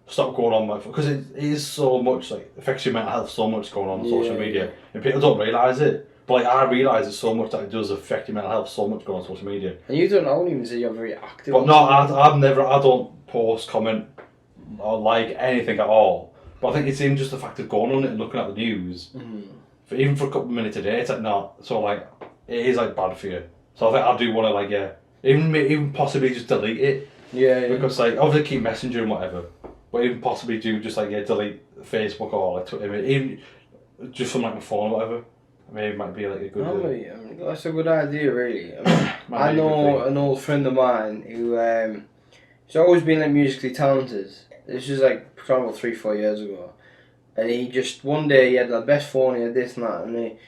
stop going on my, because it is so much like, affects your mental health so much going on social media, and people don't realise it. But like I realise it so much that it does affect your mental health so much going on social media. And you don't know, even say you're very active. But no, I don't post, comment, or like anything at all. But I think it's even just the fact of going on it and looking at the news, even for a couple of minutes a day, it's like not. So like, it is like bad for you. So I think I do want to like, yeah, even possibly just delete it. Yeah. Because like, obviously keep Messenger and whatever, but even possibly do just like, yeah, delete Facebook or like Twitter, even just from like my phone or whatever. Maybe it might be like a good... that's a good idea, really. I know an old friend of mine who he's always been like musically talented. This was like probably 3-4 years ago, and he just one day he had the best phone, he had this and that, and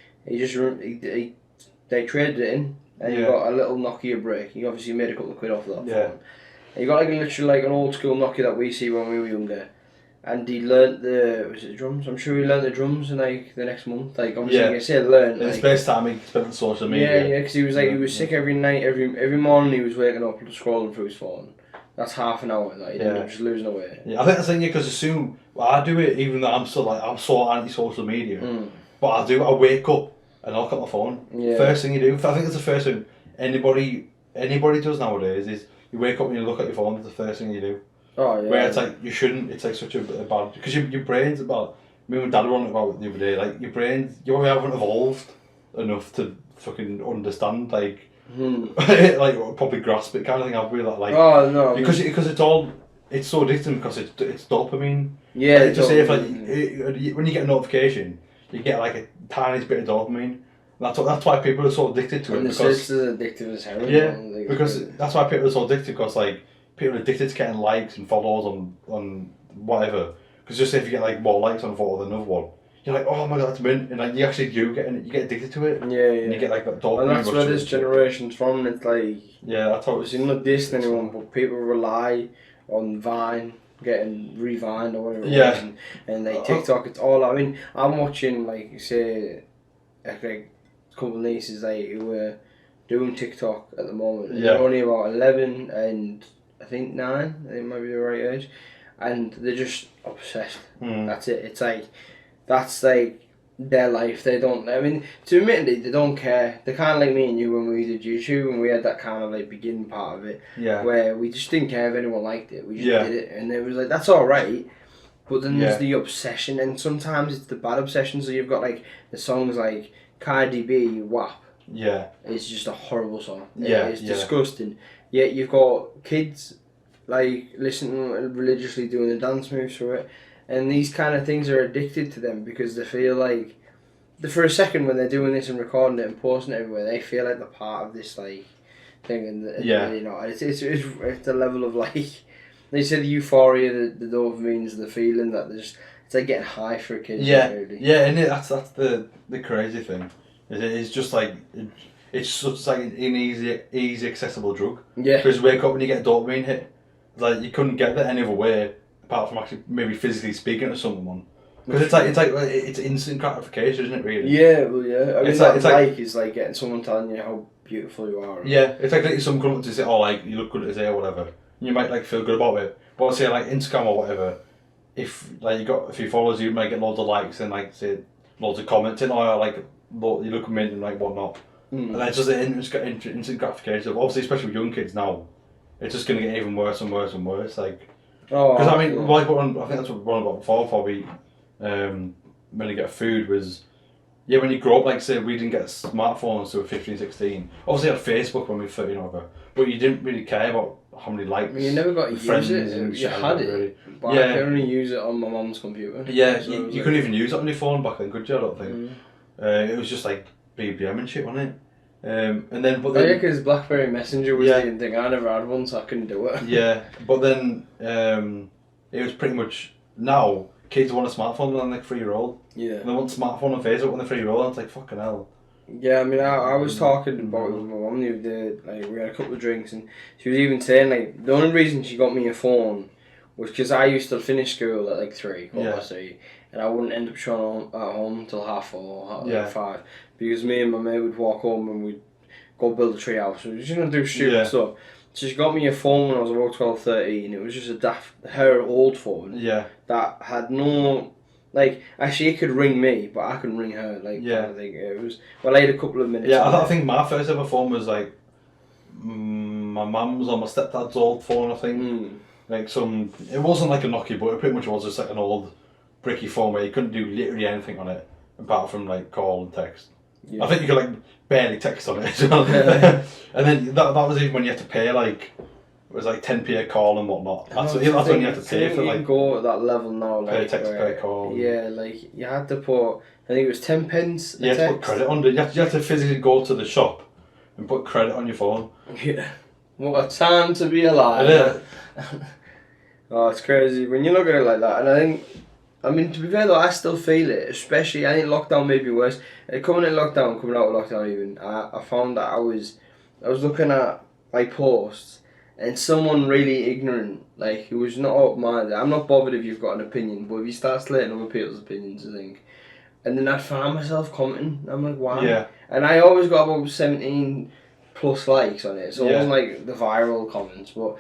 they traded it in, and he got a little Nokia brick. He obviously made a couple of quid off that phone. And he got like literally like an old school Nokia that we see when we were younger. And he learnt the drums. I'm sure he learnt the drums in like the next month. Like obviously, I say learnt. It's best time he spent on social media. Yeah, because he was like he was sick every night, every morning he was waking up and scrolling through his phone. That's half an hour. Like he ended up just losing away. Yeah, I think that's the thing. Because assume I do it, even though I'm so anti-social media. But I wake up and I look at my phone. Yeah. First thing you do. I think it's the first thing anybody does nowadays is you wake up and you look at your phone. It's the first thing you do. Oh, yeah. Where it's like, you shouldn't, it's like such a bad, because your brain's about, me and Dad were on about it the other day, like your brain, you haven't evolved enough to fucking understand, like, like probably grasp it kind of thing, have we, like, oh no, because it's all, it's so addicting because it's dopamine. Yeah. Like, just say if like, when you get a notification, you get like a tiny bit of dopamine. That's why people are so addicted to it. And because it's as addictive as heroin. Yeah, because that's why people are so addicted, because like, people are addicted to getting likes and follows on whatever. Because just say if you get like more likes on a photo than another one, you're like, oh my god, that's mint, and like you actually do get addicted to it. Yeah. And you get like that dopamine. And that's where this generation's from. It's like, that's how it's not dissing anyone, but people rely on Vine getting revined or whatever. Yeah. And like TikTok, it's all. I mean, I'm watching like say, like a couple of nieces like who are doing TikTok at the moment. Yeah. They're only about 11 and I think 9, I think might be the right age, and they're just obsessed. That's it. It's like, that's like their life. They don't, I mean, to admit it, they don't care. They're kind of like me and you when we did YouTube, and we had that kind of like beginning part of it, where we just didn't care if anyone liked it. We just did it, and it was like, that's alright. But then there's the obsession, and sometimes it's the bad obsession. So you've got like the songs like Cardi B, WAP. Yeah. It's just a horrible song. It's disgusting. Yet you've got kids like listening and religiously doing the dance moves for it, and these kind of things are addicted to them because they feel like, for a second when they're doing this and recording it and posting it everywhere, they feel like they're part of this like thing, and you know, it's the level of like, they say the euphoria, the dopamines, the feeling that there's, it's like getting high for a kid. And that's the crazy thing. It's just like. It's just like an easy accessible drug. Yeah. Because you wake up and you get a dopamine hit. Like you couldn't get that any other way, apart from actually maybe physically speaking to someone. Because it's instant gratification, isn't it? Really. Yeah. Well, yeah. I mean, it's like getting someone telling you how beautiful you are. Yeah, it's like some come up to say, oh, like, you look good today or whatever. You might, like, feel good about it. But say, like, Instagram or whatever, if, like, you got a few followers, you might get loads of likes and, like, say, loads of comments and, or, like, you look mint and, like, whatnot. And then it's just an instant gratification. Obviously, especially with young kids now, it's just going to get even worse and worse and worse. Like, because I mean, like I think that's what we were on about before. Probably when you get food was, when you grow up, like say we didn't get smartphones until 15, 16. Obviously, I had Facebook when we were 13 or whatever, but you didn't really care about how many likes. You never got to use it. You had it, really. But I could only use it on my mum's computer. Yeah, so you couldn't even use it on your phone back then, could you? I don't think. It was just like BBM and shit, wasn't it? And then, but then, yeah, because BlackBerry Messenger was the thing. I never had one, so I couldn't do it. Yeah, but then it was pretty much now kids want a smartphone when they're like 3-year-old. Yeah. And they want a smartphone on Facebook when they're 3-year-old. And it's like fucking hell. Yeah, I mean, I was talking about it with my mum the other day. Like, we had a couple of drinks, and she was even saying like the only reason she got me a phone was because I used to finish school at like 3, and I wouldn't end up showing at home until 4:30, 5. Because me and my mate would walk home and we'd go build a tree house. We were just going to do stupid stuff. So she got me a phone when I was about 12, 13. It was just her old phone. Yeah. That had no... Like, actually, it could ring me, but I couldn't ring her. Like, I think it was... Well, I had a couple of minutes. Yeah, I think my first ever phone was like... my mum's or my stepdad's old phone, I think. Like some... It wasn't like a Nokia, but it pretty much was just like an old bricky phone where you couldn't do literally anything on it, apart from like call and text. Yeah. I think you could like barely text on it as well. And then that was even when you had to pay like, it was like 10p a call and whatnot. That's when you had to pay for like... You go at that level now, like... Pay text, pay call. Yeah, like you had to put, I think it was 10 pence You had to put credit on it. You had to physically go to the shop and put credit on your phone. Yeah. What a time to be alive. Oh, it's crazy when you look at it like that. And I mean, to be fair though, I still feel it. Especially, I think lockdown made me worse. Coming out of lockdown even, I found that I was looking at like posts and someone really ignorant, like who was not open-minded. I'm not bothered if you've got an opinion, but if you start slating other people's opinions, I think. And then I'd find myself commenting. I'm like, why? Yeah. And I always got about 17 plus likes on it, so it wasn't like the viral comments, but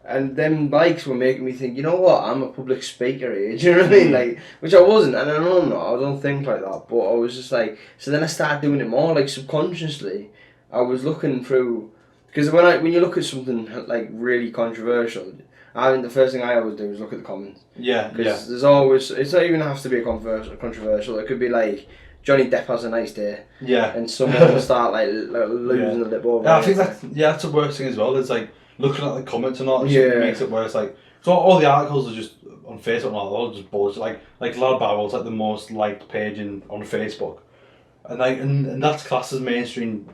and them likes were making me think, you know what, I'm a public speaker here, do you know what I mean? Like, which I wasn't, and I know I'm not, I don't think like that, but I was just like, so then I started doing it more, like subconsciously, I was looking through, because when you look at something like really controversial, I think the first thing I always do is look at the comments. Yeah, because there's always, it's not even have to be a controversial, it could be like, Johnny Depp has a nice day. Yeah. And someone will start like losing a lip over. Yeah, I think that's the worst thing as well. It's like looking at the comments and all that shit makes it worse. Like, so all the articles are just on Facebook and all just bullshit. Like Lad Barrel's like the most liked page on Facebook, and like and that's classed as mainstream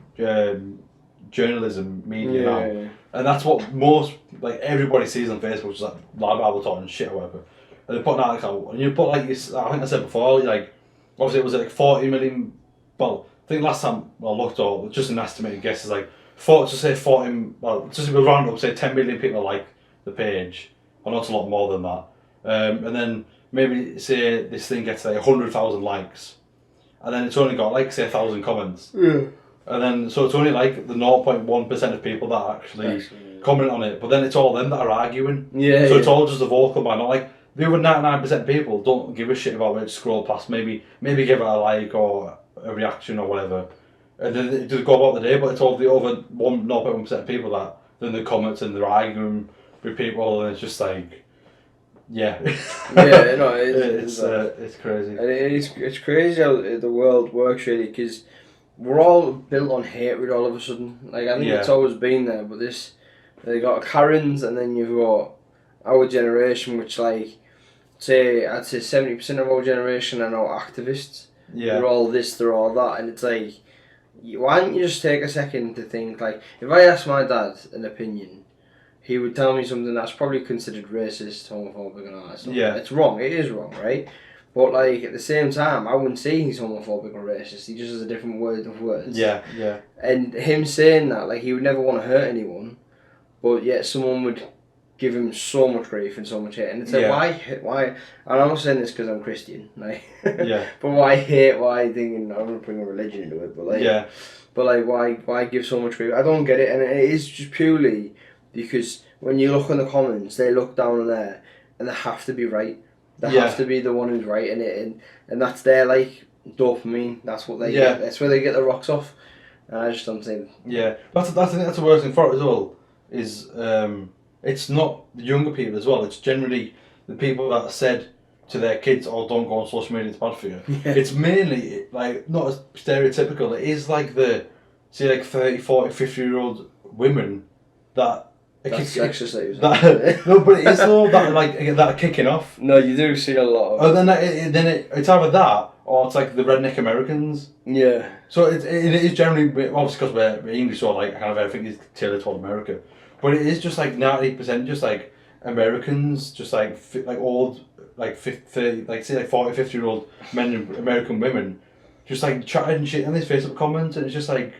journalism media now. Yeah. And that's what most like everybody sees on Facebook, is like Lad Barrel talking shit or whatever. And they put an article out, and you put like I think I said before, like. Obviously, it was like 40 million. Well, I think last time I looked, or just an estimated guess is like 40. Well, just we'll round up, say 10 million people like the page. I know it's a lot more than that. And then maybe say this thing gets like 100,000 likes, and then it's only got like say 1,000 comments. Yeah. And then so it's only like the 0.1% of people that actually comment on it. But then it's all them that are arguing. Yeah. So it's all just a vocal man, not like. The other 99% of people don't give a shit about it, scroll past, maybe give it a like or a reaction or whatever. And then it just go about the day, but it's all the over 0.1% of people that then the comments and they're arguing with people, and it's just like, yeah. Yeah, no, it's crazy. And it's crazy how the world works really, because we're all built on hatred all of a sudden. Like, I think it's always been there, but they got Karens, and then you've got our generation, which like, I'd say 70% of our generation are now activists. Yeah. They're all this, they're all that, and it's like, why don't you just take a second to think, like, if I asked my dad an opinion, he would tell me something that's probably considered racist, homophobic and all that stuff. Yeah. It's wrong, it is wrong, right? But like, at the same time, I wouldn't say he's homophobic or racist, he just has a different word of words. Yeah, yeah. And him saying that, like, he would never want to hurt anyone, but yet someone would give him so much grief and so much hate, and it's like why? And I'm not saying this because I'm Christian, like, Yeah. but why hate? Why thinking I'm gonna bring a religion into it? But like, Yeah. but like, why give so much grief? I don't get it, and it is just purely because when you look in the comments, they look down there and they have to be right. They have to be the one who's right in it, and that's their like dopamine. That's what they get. That's where they get the rocks off. And I just don't think. Yeah, I think that's the worst thing for it as well. Is it's not the younger people as well. It's generally the people that said to their kids, "Oh, don't go on social media; it's bad for you." Yeah. It's mainly like not as stereotypical. It is like the 30, 40, 50-year-old women that. That's sexist. No, but it is though that are kicking off. No, you do see a lot of. Oh, then it's either that or it's like the redneck Americans. Yeah. So it is generally obviously because we're English, so like kind of everything is tailored toward America, but it is just like 90% just like Americans, just like old like 50, like say like 40, 50-year-old men and American women, just like chatting shit in these Facebook comments, and it's just like,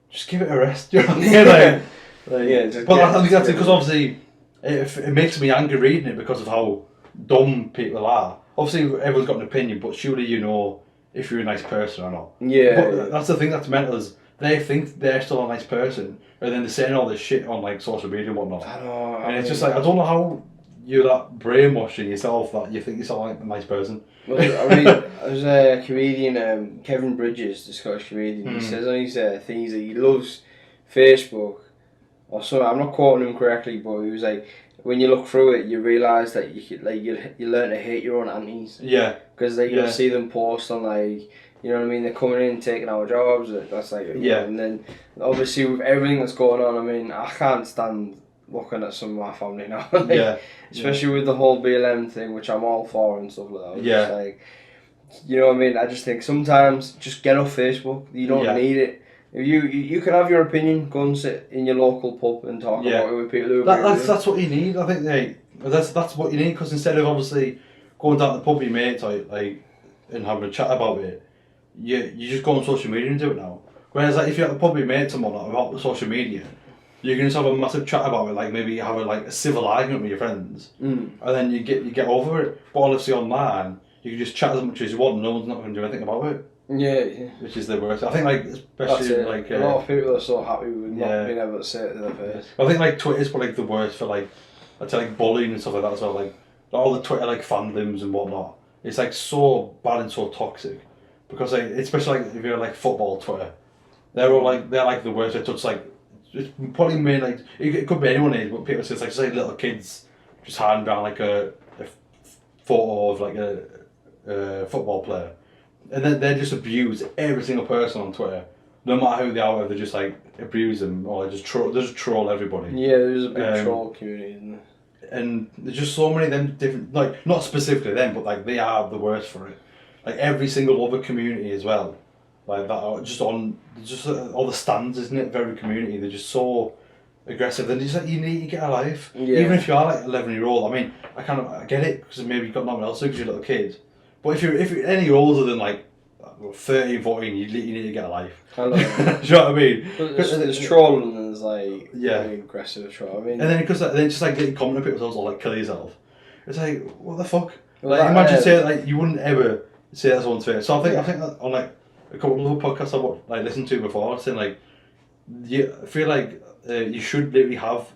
just give it a rest. You know what I mean? But I think that's because obviously it makes me angry reading it because of how dumb people are. Obviously everyone's got an opinion, but surely you know if you're a nice person or not. Yeah. But that's the thing that's mental is they think they're still a nice person, and then they're saying all this shit on like social media and whatnot. I know. And it's just like, I don't know how you're that brainwashing yourself that you think you're like a nice person. Well, I mean, there's a comedian, Kevin Bridges, the Scottish comedian. He says on his things that he loves Facebook. Or so I'm not quoting him correctly, but he was like, when you look through it, you realise that you learn to hate your own aunties. Yeah. Because you'll see them post on like, you know what I mean, they're coming in taking our jobs. That's like, and then obviously with everything that's going on, I mean, I can't stand looking at some of my family now. Especially with the whole BLM thing, which I'm all for and stuff like that. Just like, you know what I mean? I just think sometimes just get off Facebook. You don't need it. If you can have your opinion, go and sit in your local pub and talk about it with people who that's what you need. I think that's what you need, because instead of obviously going down to the pub with your mates like and having a chat about it, you just go on social media and do it now. Whereas like if you're at the pub with your mates and whatnot about social media, you can just have a massive chat about it. Like maybe have a civil argument with your friends, and then you get over it. But obviously online, you can just chat as much as you want, and no one's not going to do anything about it. Yeah. Which is the worst. I think like especially like a lot of people are so happy with not being able to say it to their face. I think like Twitter's probably like the worst for like I'd say like bullying and stuff like that as well. Like all the Twitter like fandoms and whatnot. It's like so bad and so toxic, because like especially like if you're like football Twitter, they're like the worst. It's like it's probably made like it could be anyone age, but people say it's like little kids just hiding behind like a photo of like a football player. And then they just abuse every single person on Twitter, no matter who they are. They just like abuse them, or they just troll everybody. Yeah, there's a big troll community, isn't there? And there's just so many of them different, like not specifically them, but like they are the worst for it. Like every single other community as well, like that are just on all the stands, isn't it? Of every community, they're just so aggressive. And just like you need to get a life, even if you are like 11-year-old. I mean, I get it because maybe you've got nothing else to do because you're a little kid. But if you're any older than like 13, 14, you need to get a life. I know. Do you know what I mean? There's trolling and there's like very aggressive troll. I mean, and then because they just like get comment on people's or like kill yourself. It's like, what the fuck? Well, like imagine saying like you wouldn't ever say that to someone's face. So I think that on like a couple of podcasts I've like listened to before, saying like I feel like you should literally have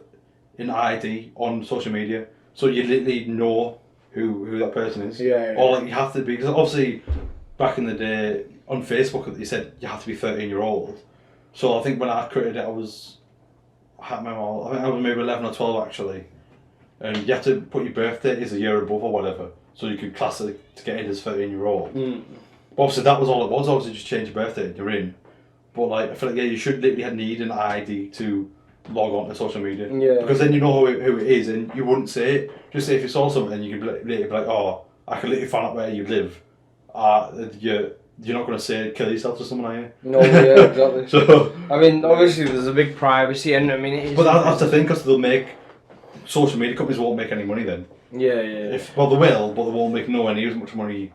an ID on social media, so you literally know who that person is. Or like you have to be, because obviously back in the day on Facebook they said you have to be 13-year-old. So I think when I created it I think I was maybe 11 or 12 actually. And you have to put your birthday as a year above or whatever, so you could class it to get in as 13-year-old. But obviously that was all it was, obviously just change your birthday, you're in. But like I feel like you should literally need an ID to log on to social media, because then you know who it is, and you wouldn't say it. Just say if you saw something, you could literally be like, oh, I can literally find out where you live. You're not going to say kill yourself to someone, are you? No, yeah, exactly. So I mean, obviously there's a big privacy, and I mean, it is. But that's the thing, because social media companies won't make any money then. Yeah. Well, they will, but they won't make nowhere near as much money.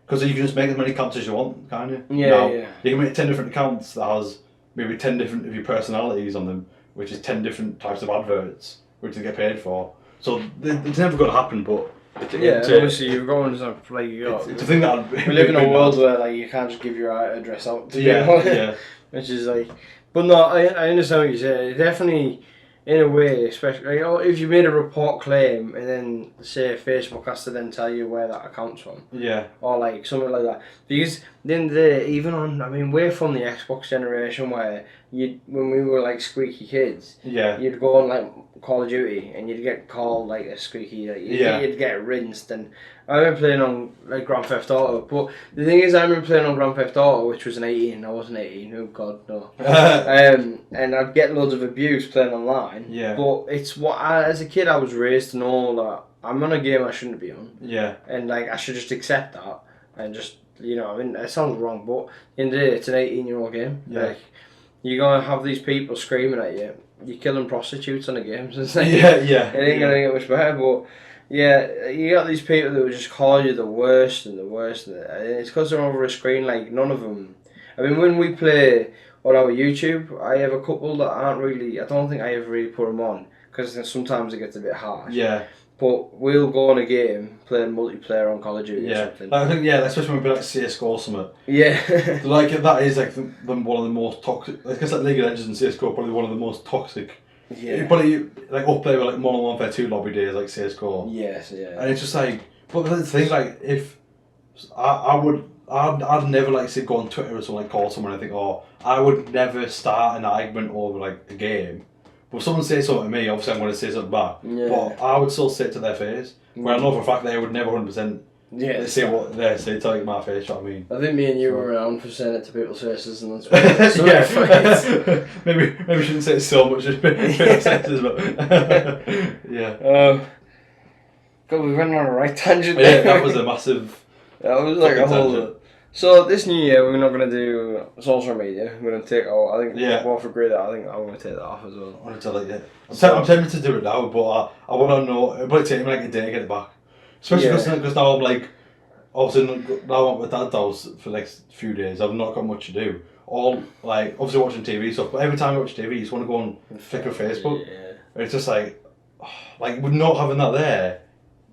Because you can just make as many accounts as you want, can't you? Yeah. You can make 10 different accounts that has maybe 10 different of your personalities on them, which is 10 different types of adverts, which they get paid for. So it's never going to happen, but obviously you're going to like it's a thing that we live in a world where like you can't just give your address out to people, which is like. But no, I understand what you say. Definitely, in a way, especially like, if you made a report claim and then say Facebook has to then tell you where that account's from. Yeah. Or like something like that. Because at the end of the day, even on, I mean, we're from the Xbox generation where when we were like squeaky kids, you'd go on like Call of Duty and you'd get called like a squeaky, like, you'd get rinsed. And I remember playing on like Grand Theft Auto, but the thing is, I remember playing on Grand Theft Auto, which was an 18. I wasn't 18. Oh God, no. And I'd get loads of abuse playing online. Yeah. But it's what as a kid I was raised to know that I'm on a game I shouldn't be on. Yeah. And like I should just accept that and just I mean it sounds wrong, but in the day it's an 18-year-old game. Yeah. Like you're gonna have these people screaming at you. You're killing prostitutes on the games. It's like, it ain't gonna get much better. But yeah, you got these people that will just call you the worst and the worst. And it's because they're over a screen. Like none of them. I mean, when we play on our YouTube, I have a couple that aren't really. I don't think I ever really put them on because sometimes it gets a bit harsh. Yeah. But we'll go on a game playing multiplayer on Call of Duty or something. Like, I think especially when we play like CS:GO or something. Yeah. Like that is like one of the most toxic. I guess like League of Legends and CS:GO probably one of the most toxic. Yeah. But like up there with like Modern Warfare 2 lobby days like CS:GO. Yes. Yeah. And it's just like, but the thing like if I'd never like say go on Twitter or something like call someone and think I would never start an argument over like a game. But if someone says something to me, obviously I'm going to say something back. Yeah. But I would still say it to their face. Where I know for a fact they would never 100% say what they say to my face, you know what I mean? I think me and you were around for saying it to people's faces and that's what maybe we shouldn't say it so much, just people's faces, but yeah. God, we went on a right tangent there. Yeah, that was a massive... That was like a whole... Tangent. So this new year we're not going to do social media. We're going to take out. I think we both agree that I think I'm going to take that off as well. I want to tell you. I'm tempted to do it now, but I want to know. It might take me like a day to get it back. Especially because now I'm like, obviously now I'm at my dad's house for the next few days. I've not got much to do. All like obviously watching TV stuff, but every time I watch TV, you just want to go on flick of Facebook. Yeah. It's just like with not having that there,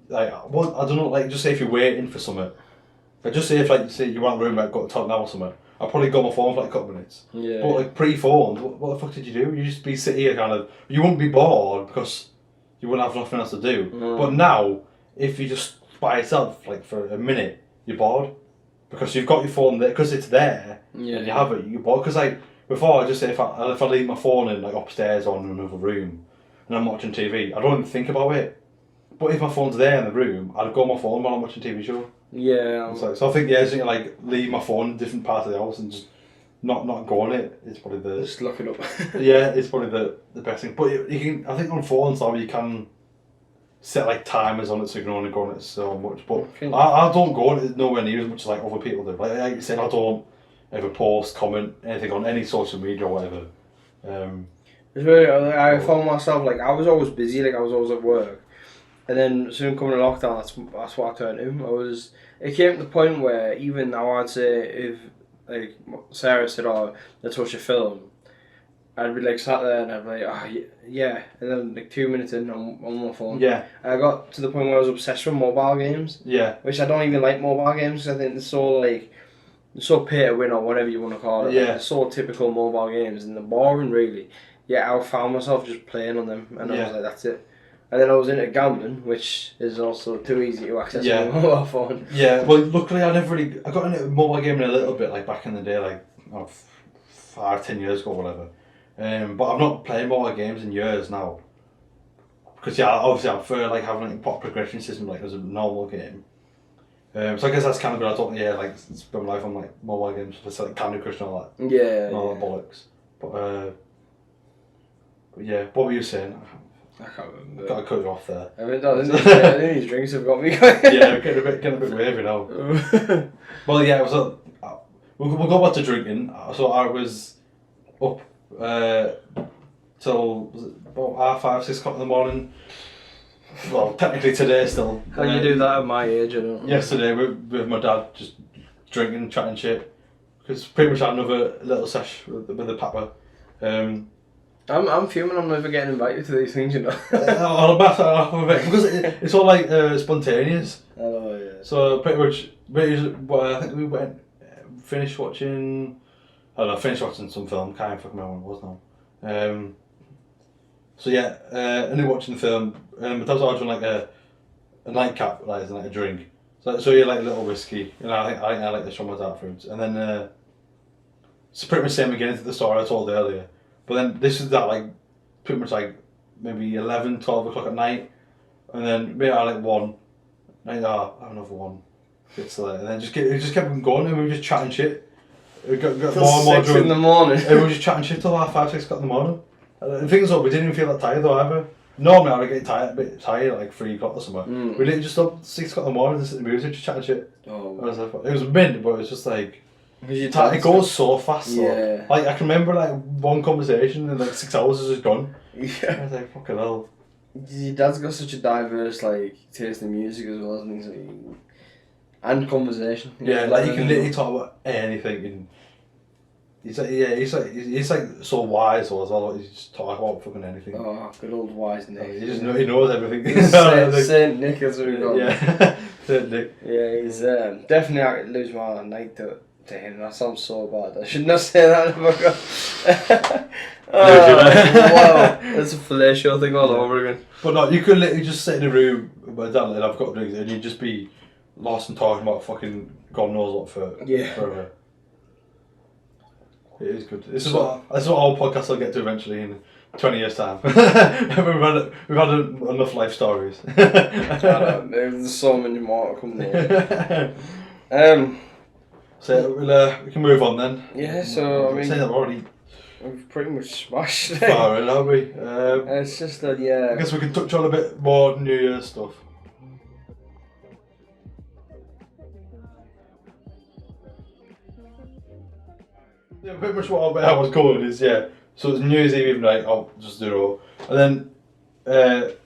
like what I don't know. Like just say if you're waiting for something. But just say if like say you want a room I've got to talk now or something, I'll probably go on my phone for like a couple of minutes. Yeah. But like pre-phone, what the fuck did you do? You just be sitting here kind of. You wouldn't be bored because you wouldn't have nothing else to do. But now, if you just by yourself like for a minute, you're bored because you've got your phone there because it's there and you have it. You're bored because like before I just say if I leave my phone in like upstairs or in another room and I'm watching TV, I don't even think about it. But if my phone's there in the room, I'd go on my phone while I'm watching a TV show. Yeah. So I think I just need to like leave my phone in a different part of the house and just not go on it. It's probably the just look it up. Yeah, it's probably the best thing. But you can I think on phones now you can set like timers on it so you can only go on it so much. But I don't go on it nowhere near as much as like other people do. Like you said, I don't ever post, comment anything on any social media or whatever. It's really, I found myself like I was always busy, like I was always at work. And then soon coming to lockdown, that's what I turned to. It came to the point where even now I'd say if like Sarah said, let's watch a film, I'd be like sat there and I'd be like, yeah. And then like 2 minutes in on my phone. Yeah. I got to the point where I was obsessed with mobile games. Yeah. Which I don't even like mobile games because I think they're so pay to win or whatever you want to call it. Yeah. Like, they're so typical mobile games and they're boring really. Yeah, I found myself just playing on them and I was like, that's it. And then I was into gambling, which is also too easy to access on my mobile phone. Yeah, well, luckily I got into mobile gaming a little bit, like back in the day, like 5-10 years ago, or whatever. But I'm not playing mobile games in years now. Because obviously I prefer like having like, a pop progression system like as a normal game. So I guess that's kind of good. I don't like spend my life on like mobile games, just like Candy Crush and all that. Yeah. And all that bollocks. But yeah, what were you saying? I can't remember. Got to cut you off there. I think these drinks have got me going. Yeah, getting a bit wavy now. Well, yeah, we'll go back to drinking. So I was up till about 5, 6 o'clock in the morning. Well, technically today still. How you do that at my age? I don't know. Yesterday with my dad, just drinking, chatting shit. Because pretty much had another little sesh with the papa. I'm fuming. I'm never getting invited to these things, you know. On a matter of it because it's all like spontaneous. Oh yeah. So pretty much, well, I think we finished watching. I don't know, finished watching some film. Can't fucking remember what it was now. So yeah, ended up watching the film, and my dad's ordering like a nightcap, like a drink. So you like a little whiskey, you know. I like the Sean dark fruits, and then it's pretty much the same again to the story I told earlier. But then this is that like pretty much like maybe 11, 12 o'clock at night, and then maybe I like 1. Like, have another one. Gets to and then it just kept going, and we were just chatting shit. We got more and more 6 drunk. in the morning. And we were just chatting shit till 5, 6 o'clock in the morning. And the thing is, we didn't even feel that tired though either. Normally I would get a bit tired at like 3 o'clock or something. We literally just up 6 o'clock in the morning, listening to music, just chatting shit. Oh. I was like, it was mint, but it was just like It goes so fast. Yeah. Though. Like I can remember like one conversation and like 6 hours is just gone. Yeah. I was like, fucking hell. Your dad's got such a diverse like taste in music as well, hasn't he? So and conversation. Yeah, like you can literally talk about anything. And he's like so wise as well. He's just talk about fucking anything. Oh, good old wise Nick. He knows everything. Saint Nick as we call him. Yeah, Saint Nick. Yeah, he's definitely I could lose my night to him. That sounds so bad. I should not say that. Wow, that's a fellatio thing all over again. But no, you could literally just sit in a room with my dad and I've got drinks and you'd just be lost and talking about fucking God knows what forever. It is good. This is what our podcast will get to eventually in 20 years' time. we've had enough life stories. There's so many more to come. So we can move on then. Yeah. So I mean, saying that we've pretty much smashed it. Far in, haven't we? It's just that I guess we can touch on a bit more New Year's stuff. Yeah, pretty much what I was going is so it's New Year's Eve night, I'll just do it all. And then,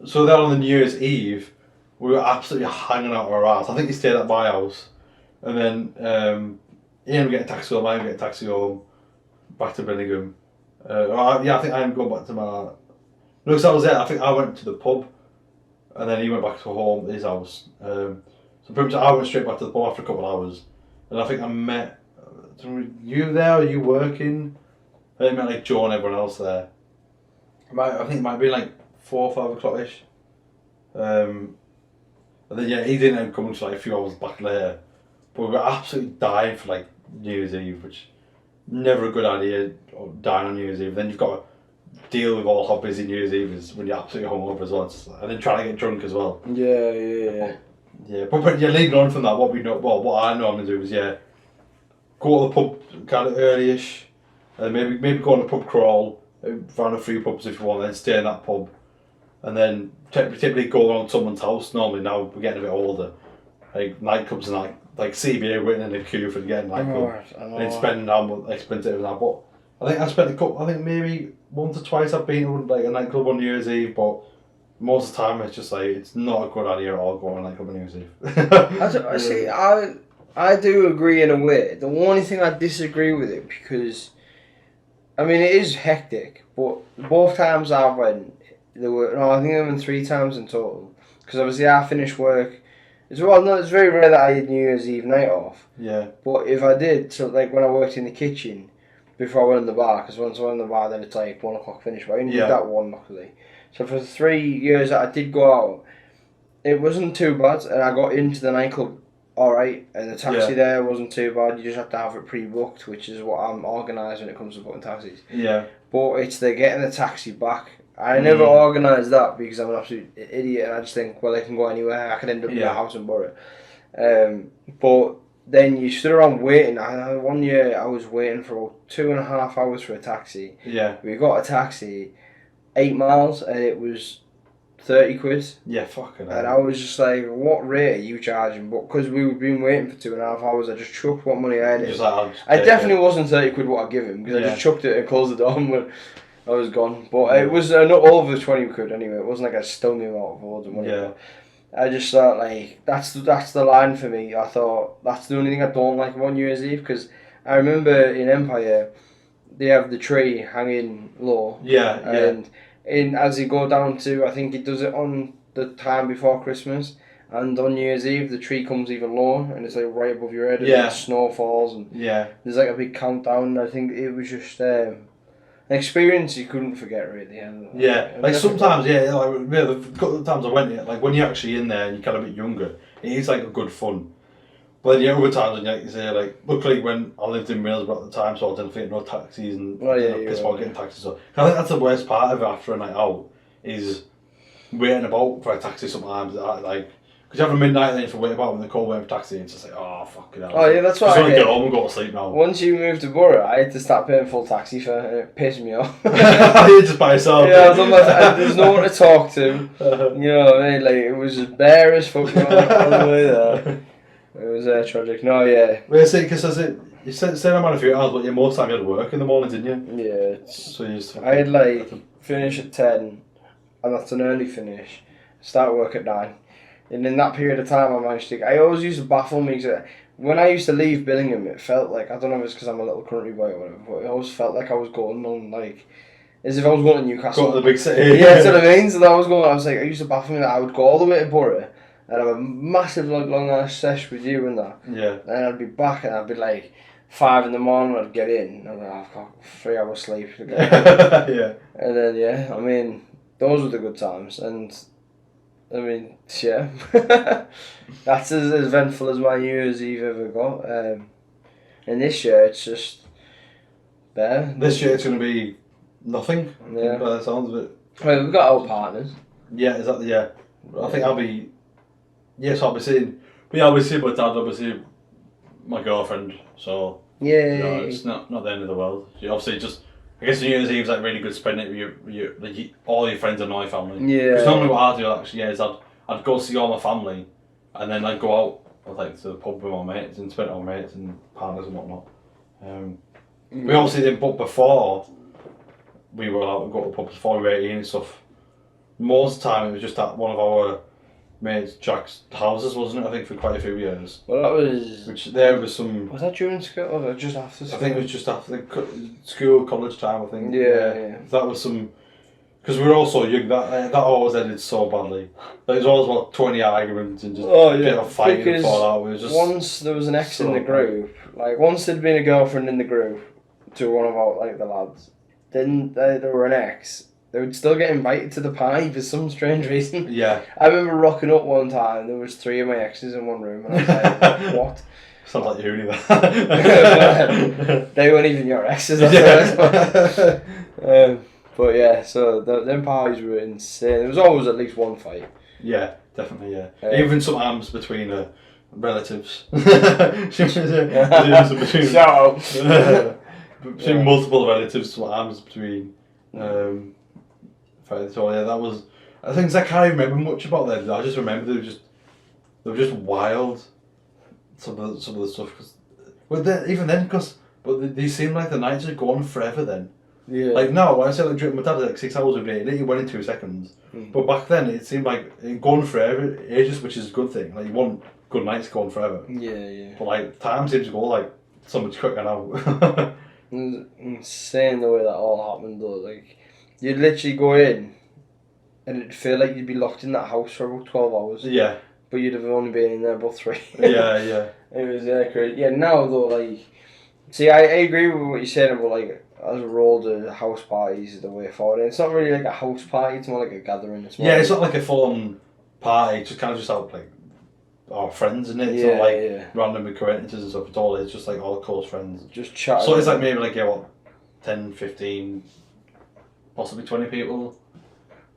so then on the New Year's Eve, we were absolutely hanging out our ass. I think he stayed at my house. And then, Ian would get a taxi home, I would get a taxi home, back to Birmingham. I think I'm going back to my... No, because I was there, I think I went to the pub, and then he went back to home, his house. So pretty much I went straight back to the pub after a couple of hours. And I think I met... you there, are you working? I met like Joe and everyone else there. I think it might be like 4 or 5 o'clock-ish. And then he didn't come until like a few hours back later. But we were absolutely dying for like New Year's Eve, which never a good idea, dying on New Year's Eve. Then you've got to deal with all how busy New Year's Eve is when you're absolutely hungover as well. And then trying to get drunk as well. Yeah. Yeah, but leading on from that, what I normally do is go to the pub kind of early-ish, and maybe go on a pub crawl, find a few pubs if you want, then stay in that pub, and then typically go around someone's house. Normally now we're getting a bit older, like nightclubs and like CBA waiting in a queue for getting nightclub, and spending how expensive and that. But I think maybe once or twice I've been to like a nightclub on New Year's Eve, but most of the time it's just like it's not a good idea at all going to a nightclub on New Year's Eve. I do agree in a way. The only thing I disagree with it because, I mean, it is hectic. But both times I went, I think I went 3 times in total. Because obviously I finished work. It's very rare that I had New Year's Eve night off. Yeah. But if I did, so like when I worked in the kitchen, before I went in the bar, because once I went in the bar, then it's like 1 o'clock finish. But I only did that one, luckily. So for the 3 years that I did go out, it wasn't too bad, and I got into the nightclub alright, and the taxi there wasn't too bad. You just have to have it pre-booked, which is what I'm organised when it comes to booking taxis. Yeah. But it's the getting the taxi back. I never organised that because I'm an absolute idiot, and I just think, well, I can go anywhere. I can end up in the house in Borough. But then you stood around waiting. One year I was waiting for about 2.5 hours for a taxi. Yeah. We got a taxi, 8 miles, and it was 30 quid. Yeah, fucking hell. And I was just like, what rate are you charging? But because we've been waiting for 2.5 hours, I just chucked what money I had. I definitely wasn't 30 quid what I give him, because I just chucked it and closed the door when I was gone. But it was not over 20 quid anyway. It wasn't like I stole me out of loads of money. Yeah. I just thought, like, that's the line for me. I thought, that's the only thing I don't like about New Year's Eve, because I remember in Empire, they have the tree hanging low. Yeah, And as you go down to, I think he does it on the time before Christmas, and on New Year's Eve the tree comes even lower, and it's like right above your head, and Yeah. the snow falls, and there's like a big countdown. I think it was just an experience you couldn't forget, really. Yeah, like sometimes, like the couple of times I went here, like when you're actually in there and you're kind of a bit younger, it is like a good fun. But then the other times, when like you say, like luckily when I lived in Middlesbrough at the time, so I didn't get no taxis and piss about getting taxis. So I think that's the worst part of it after a night out is waiting about for a taxi sometimes. Like because you have a midnight and then you have to wait about when they call waiting for a taxi, and it's just like, oh fucking hell. Oh yeah, that's what I I get home and go to sleep now. Once you moved to Borough, I had to start paying full taxi fare, and it pissed me off. You're just by yourself. Yeah, I was on there's no one to talk to. You know what I mean? Like it was just bare as fuck all the way there. It was tragic. No, yeah. Well, see, because you said I'm on a few hours, but most time you had to work in the morning, didn't you? Yeah. So you used to I had like finish at 10, and that's an early finish. Start work at 9, and in that period of time, I managed to. I always used to baffle me because when I used to leave Billingham, it felt like I don't know if it's because I'm a little country boy or whatever, but it always felt like I was going on like. As if I was going to Newcastle. Go to the big city. Yeah, that's what I mean. So that I was like, I used to baffle me that I would go all the way to Borough and have a massive like long ass sesh with you and that. Yeah. And I'd be back and I'd be like 5 in the morning. I'd get in and I'd be like, I've got 3 hours sleep. Yeah. And then I mean, those were the good times. And I mean, yeah, that's as eventful as my New Year's Eve ever got. And this year it's just there. This year it's going to be nothing. Yeah. By the sounds of it. Well, we've got our partners. Yeah, exactly. Yeah. I think I'll be. Yes, I'll be seeing. But yeah, I'll be seeing my dad. I'll be seeing my girlfriend. So. Yeah. You know, it's not the end of the world. You obviously just. I guess New Year's Eve's like really good spending it with all your friends and all your family. Yeah. Because normally what I do actually is I'd go see all my family, and then I'd go out like to the pub with my mates and spend it on mates and partners and whatnot. We obviously didn't, but before we were out and go to the pub before we were 18 and stuff. Most of the time it was just at one of our mates Jack's houses, wasn't it? I think for quite a few years. Well, that was. Which there was some. Was that during school or was that just after school? I think it was just after the school, college time. I think. Yeah. That was some. Because we were all so young, that always ended so badly. There was always about 20 arguments and just a bit of fight and fallout. It was just once there was an ex in the group, like once there'd been a girlfriend in the group to one of our like the lads, then there were an ex. They would still get invited to the party for some strange reason. Yeah. I remember rocking up one time. There was 3 of my exes in one room, and I was like, "What?" Sounds like uni there. They weren't even your exes. But yeah, so them parties were insane. There was always at least one fight. Yeah, definitely. Yeah, even sometimes between relatives. Between multiple relatives, sometimes between. So yeah, that was. I think I can't remember much about them. I just remember they were just wild. Some of the stuff, but they seem like the nights are gone forever then. Yeah. Like now, when I say like my dad had like 6 hours a day, it went in 2 seconds. But back then, it seemed like it gone forever ages, which is a good thing. Like you want good nights going forever. Yeah. But like time seems to go like so much quicker now. It was insane the way that all happened though. Like you'd literally go in, and it'd feel like you'd be locked in that house for about 12 hours. Yeah. But you'd have only been in there about 3. Yeah. It was crazy. Yeah. Now though, like, see, I agree with what you're saying about like. As a rule, the house parties is the way forward. It's not really like a house party; it's more like a gathering. It's it's not like a full-on party. It's just kind of just out like our friends, isn't it? It's not like random acquaintances and stuff at all. It's just like all close friends. Just chatting. So it's like maybe like 10, 15, possibly 20 people,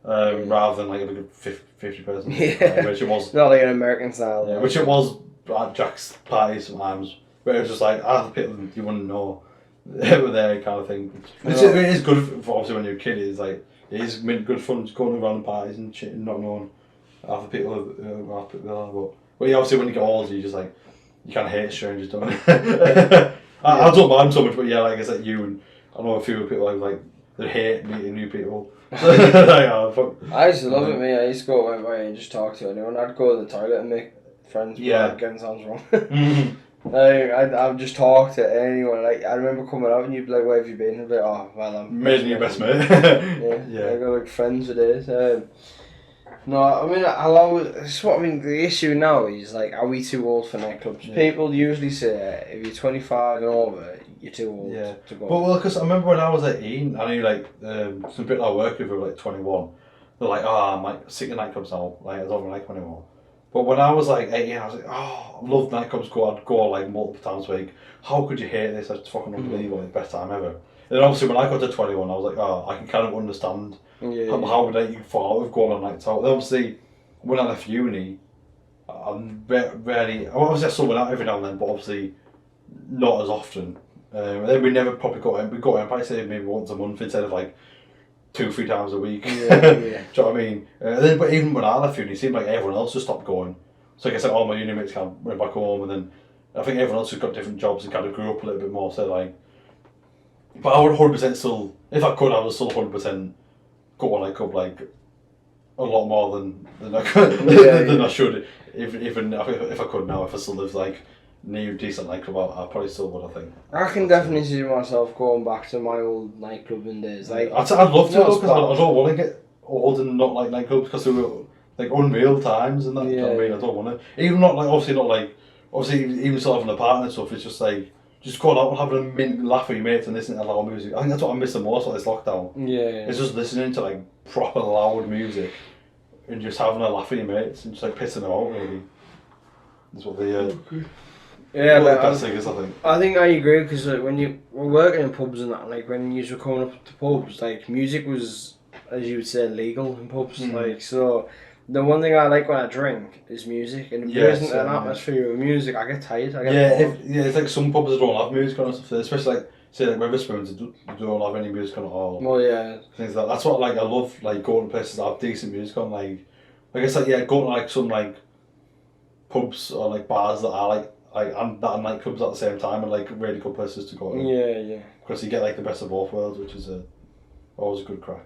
rather than like a big 50 person. Which it was. Not like an American style. Yeah, which it was at Jack's party sometimes, where it was just like half the people you wouldn't know. They were there kind of thing. It is good for obviously when you're a kid. It's like it is good fun just going around parties and shit and not knowing half the people half the people are. But yeah, obviously when you get older, you just like you kind of hate strangers, don't you? I don't mind so much, but yeah, like I said, you and I know a few people like they hate meeting new people. Like, fuck. I used to love it, mate. I used to go away and just talk to anyone. I'd go to the toilet and make friends. Yeah. Getting sounds wrong. I've just talked to anyone. Like I remember coming out and you'd be like, "Where have you been?" I'd be like, "Oh, well, I'm Made your best mate. yeah. I got like friends with this. No, I mean, I'll always. That's what I mean. The issue now is like, are we too old for nightclubs? Yeah. People usually say if you're 25 and over, you're too old to go. Well, because I remember when I was 18, I knew like some people I work with were like 21. They're like, "Oh, I'm like sick of nightclubs now. Like I don't like them anymore." But when I was like 18, I was like, "Oh, I love nightclubs. I'd go like multiple times a week. How could you hate this? It's fucking unbelievable. It's the best time ever." And then obviously when I got to 21, I was like, "Oh, I can kind of understand how would you fall out of going on nights out." And obviously, when I left uni, I'm rarely. Obviously, I still went out every now and then, but obviously not as often. And then we never probably got in. We got in, probably say maybe once a month instead of like 2-3 times a week. Yeah. Do you know what I mean? Then, but even when I left uni, it seemed like everyone else just stopped going. So I guess like all my uni mates kind of went back home, and then I think everyone else has got different jobs and kind of grew up a little bit more. So like, but I would 100% still, if I could, I would still 100% go on like up like a lot more than I could than I should. Even if I could now, if I still lived like near decent nightclub, I probably still would. I think. I can definitely see myself going back to my old nightclubbing days. Like I'd love to though, because I don't want to get old and not like nightclubs because they were like unreal times and that. You know what I mean? I don't want to. Even not like obviously even still having a partner and stuff. It's just like just going out and having a mint laugh with your mates and listening to loud music. I think that's what I miss the most about this lockdown. Yeah. It's just listening to like proper loud music and just having a laugh with your mates and just like pissing them out really. That's what the the best thing is, I think. I think I agree because like, when you were working in pubs and that, like when you were coming up to pubs, like music was, as you would say, legal in pubs. Like so, the one thing I like when I drink is music, and if there isn't an atmosphere of music, I get tired. I get bored. It's like some pubs that don't have music on and stuff, especially like say like Wetherspoons, they don't have any music on at all. Well, yeah. Things like that. That's what like I love, like going to places that have decent music on. Like I guess like going to like some like pubs or like bars that are like and that are nightclubs at the same time and like really good places to go to. Yeah. Because you get like the best of both worlds, which is always a good crack.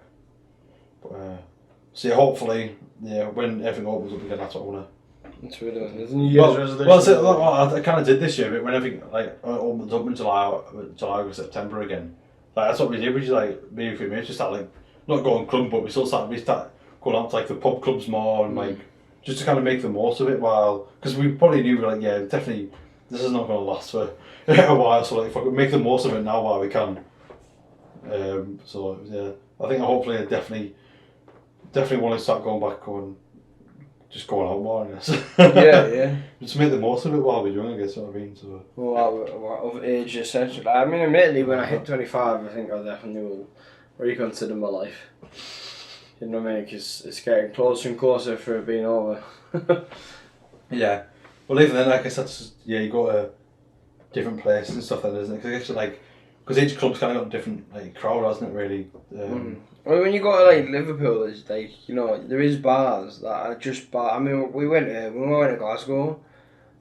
But so yeah, hopefully, when everything opens up again, that's what I wanna. That's what we're doing. There's a New Year's resolution. I kind of did this year, but when everything like opens up in July or September again, like that's what we did. We just like me and a few mates just start like not going club, but we start going out to like the pub clubs more and like just to kind of make the most of it while because we probably knew like definitely this is not going to last for a while, so like if I could make the most of it now while we can. So yeah, I think hopefully I definitely want to start going out more, I guess. Yeah. Just make the most of it while we're young, I guess, what I mean. So. Well, of age, essentially. I mean, admittedly, when I hit 25, I think I definitely will reconsider my life. You know what I mean? Because it's getting closer and closer for it being over. Yeah. Well, even then, I guess that's just, you go to different places and stuff like that, isn't it? Because each club's kind of got a different like crowd, hasn't it, really? Well, when you go to like Liverpool, it's like, there is bars that are just bar. I mean, when we went to Glasgow,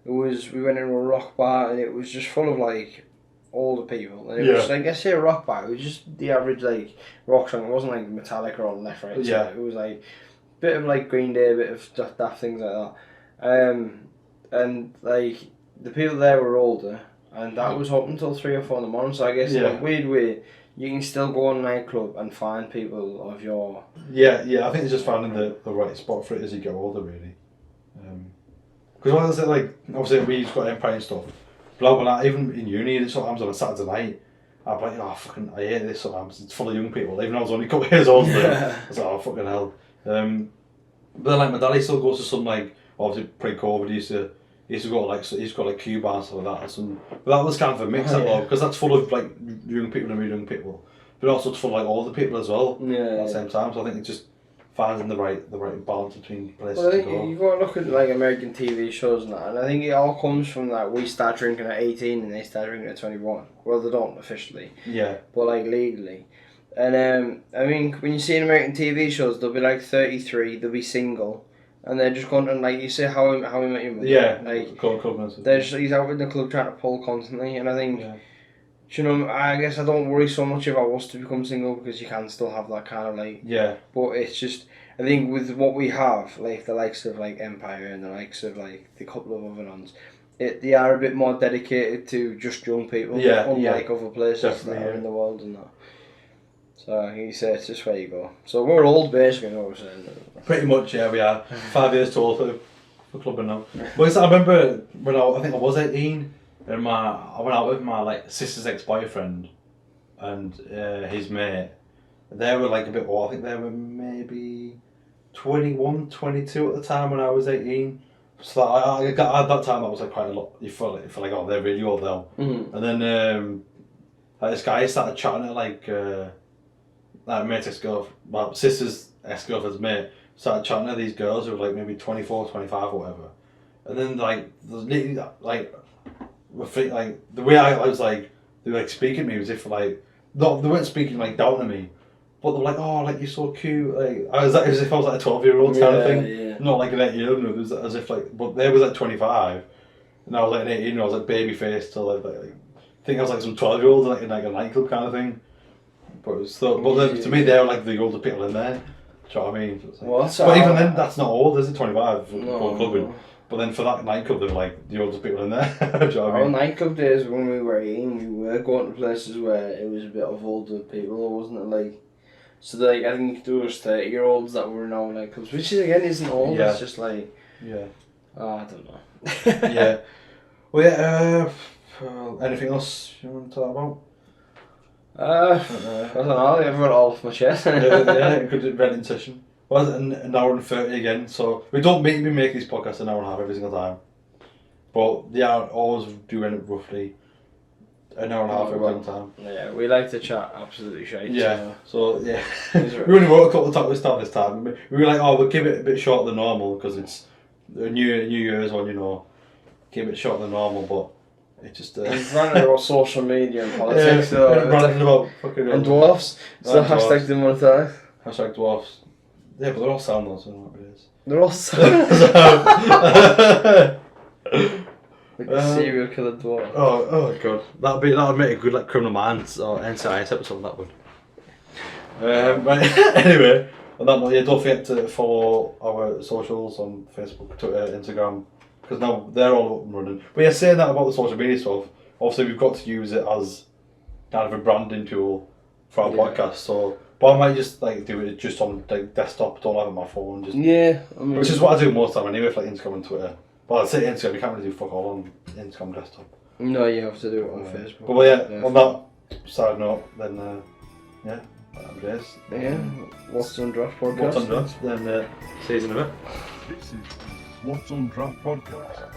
we went into a rock bar and it was just full of like older people. And it was like, I say a rock bar, it was just the average like rock song. It wasn't like Metallica or Left Right. Yeah. It was like a bit of like Green Day, a bit of daft things like that. And like the people there were older, and that was up until 3 or 4 in the morning. So I guess in a weird way, you can still go on a nightclub and find people of your... Yeah, I think it's just finding the right spot for it as you get older, really. Because when I say, like, obviously we just got Empire and stuff, but even in uni, sometimes on a Saturday night, I'd be like, I hate this sometimes, it's full of young people, even though I was only a couple of years older than them. I was like, fucking hell. But then, like, my daddy still goes to some, like, obviously pre-COVID, he used to go to like Cuba and stuff like that. But that was kind of a mix because that's full of like young people and really young people, but also it's full of like older people as well. At the same time, so I think it just finding the right balance between places to go. You got to look at like American TV shows and that, and I think it all comes from that we start drinking at 18 and they start drinking at 21. Well, they don't officially. Yeah. But like legally. And I mean, when you see in American TV shows, they'll be like 33, they'll be single. And they're just going to, like, you say How I Met Your Mother. Yeah, like, club he's out in the club trying to pull constantly, and I think, I guess I don't worry so much if I was to become single because you can still have that kind of, like... Yeah. But it's just, I think with what we have, like, the likes of, like, Empire and the likes of, like, the couple of other ones, they are a bit more dedicated to just young people, unlike other places Definitely, that are in the world and that. So he said it's just where you go. So we're old basically, you know what I'm saying? Pretty much, yeah, we are. 5 years tall for clubbing now. Well, I remember when I think I was 18, and I went out with my sister's ex-boyfriend and his mate. They were like a bit old. I think they were maybe 21, 22 at the time when I was 18. So at that time that was like quite a lot. You feel like oh, they're really old now. Mm-hmm. And then this guy started chatting to mate's ex-girlfriend, my sister's ex-girlfriend's mate, started chatting to these girls who were like maybe 24, 25 or whatever. And then the way I was like, they were like speaking to me as if like, no, they weren't speaking like down to me, but they were like, oh, like you're so cute, like I was like, as if I was like a 12-year-old kind of thing, not like an 18-year-old, it was as if like, but they was like 25, and I was like an 18-year-old, I was like baby faced till like I think I was like some 12-year-old like in like a nightclub kind of thing. But it was still, to me they were like the older people in there. Do you know what I mean? So like, but even then, that's not old, is it? 25 for clubbing. No. But then for that nightclub, they were like the oldest people in there. Do you know what I mean? Our nightclub days when we were 18, we were going to places where it was a bit of older people, wasn't it? Like, so like I think there was 30-year-olds that were now nightclubs, which again isn't old. Yeah. It's just like I don't know. yeah. Well, yeah. Anything else you want to talk about? I don't know. I've got it all off my chest. Yeah, good renting session. Well, an hour and 30 again. So we don't make these podcasts an hour and a half every single time, but they are always doing it roughly an hour and a half every single time. Yeah, we like to chat absolutely shite. Yeah. So yeah, we only wrote a couple of topics down this time. We were like, oh, we'll keep it a bit shorter than normal because it's a New Year's one, you know. Keep it shorter than normal, but. It just We've ranted about social media and politics, ranting about fucking and dwarfs. So hashtag demonetized. Hashtag dwarfs. Yeah, but they're all sound though, so I don't know what it is. They're all sound. Like a serial killer dwarf. Oh god, that'd make a good like Criminal Minds or NCIS episode. That would. But anyway, on that note, yeah, don't forget to follow our socials on Facebook, Twitter, Instagram. Because now they're all up and running. But yeah, saying that about the social media stuff, obviously we've got to use it as kind of a branding tool for our podcast. So, but I might just like do it just on like desktop, don't have it on my phone. Just I mean, which is what I do most of the time anyway, for like Instagram and Twitter. But I'd say Instagram, you can't really do fuck all on Instagram desktop. No, you have to do it on Facebook. But yeah, on that side note, then yeah, whatever it is. Yeah, What's on Draught podcast. What's on Draught? Then see you in a bit. This is What's on Draught podcast.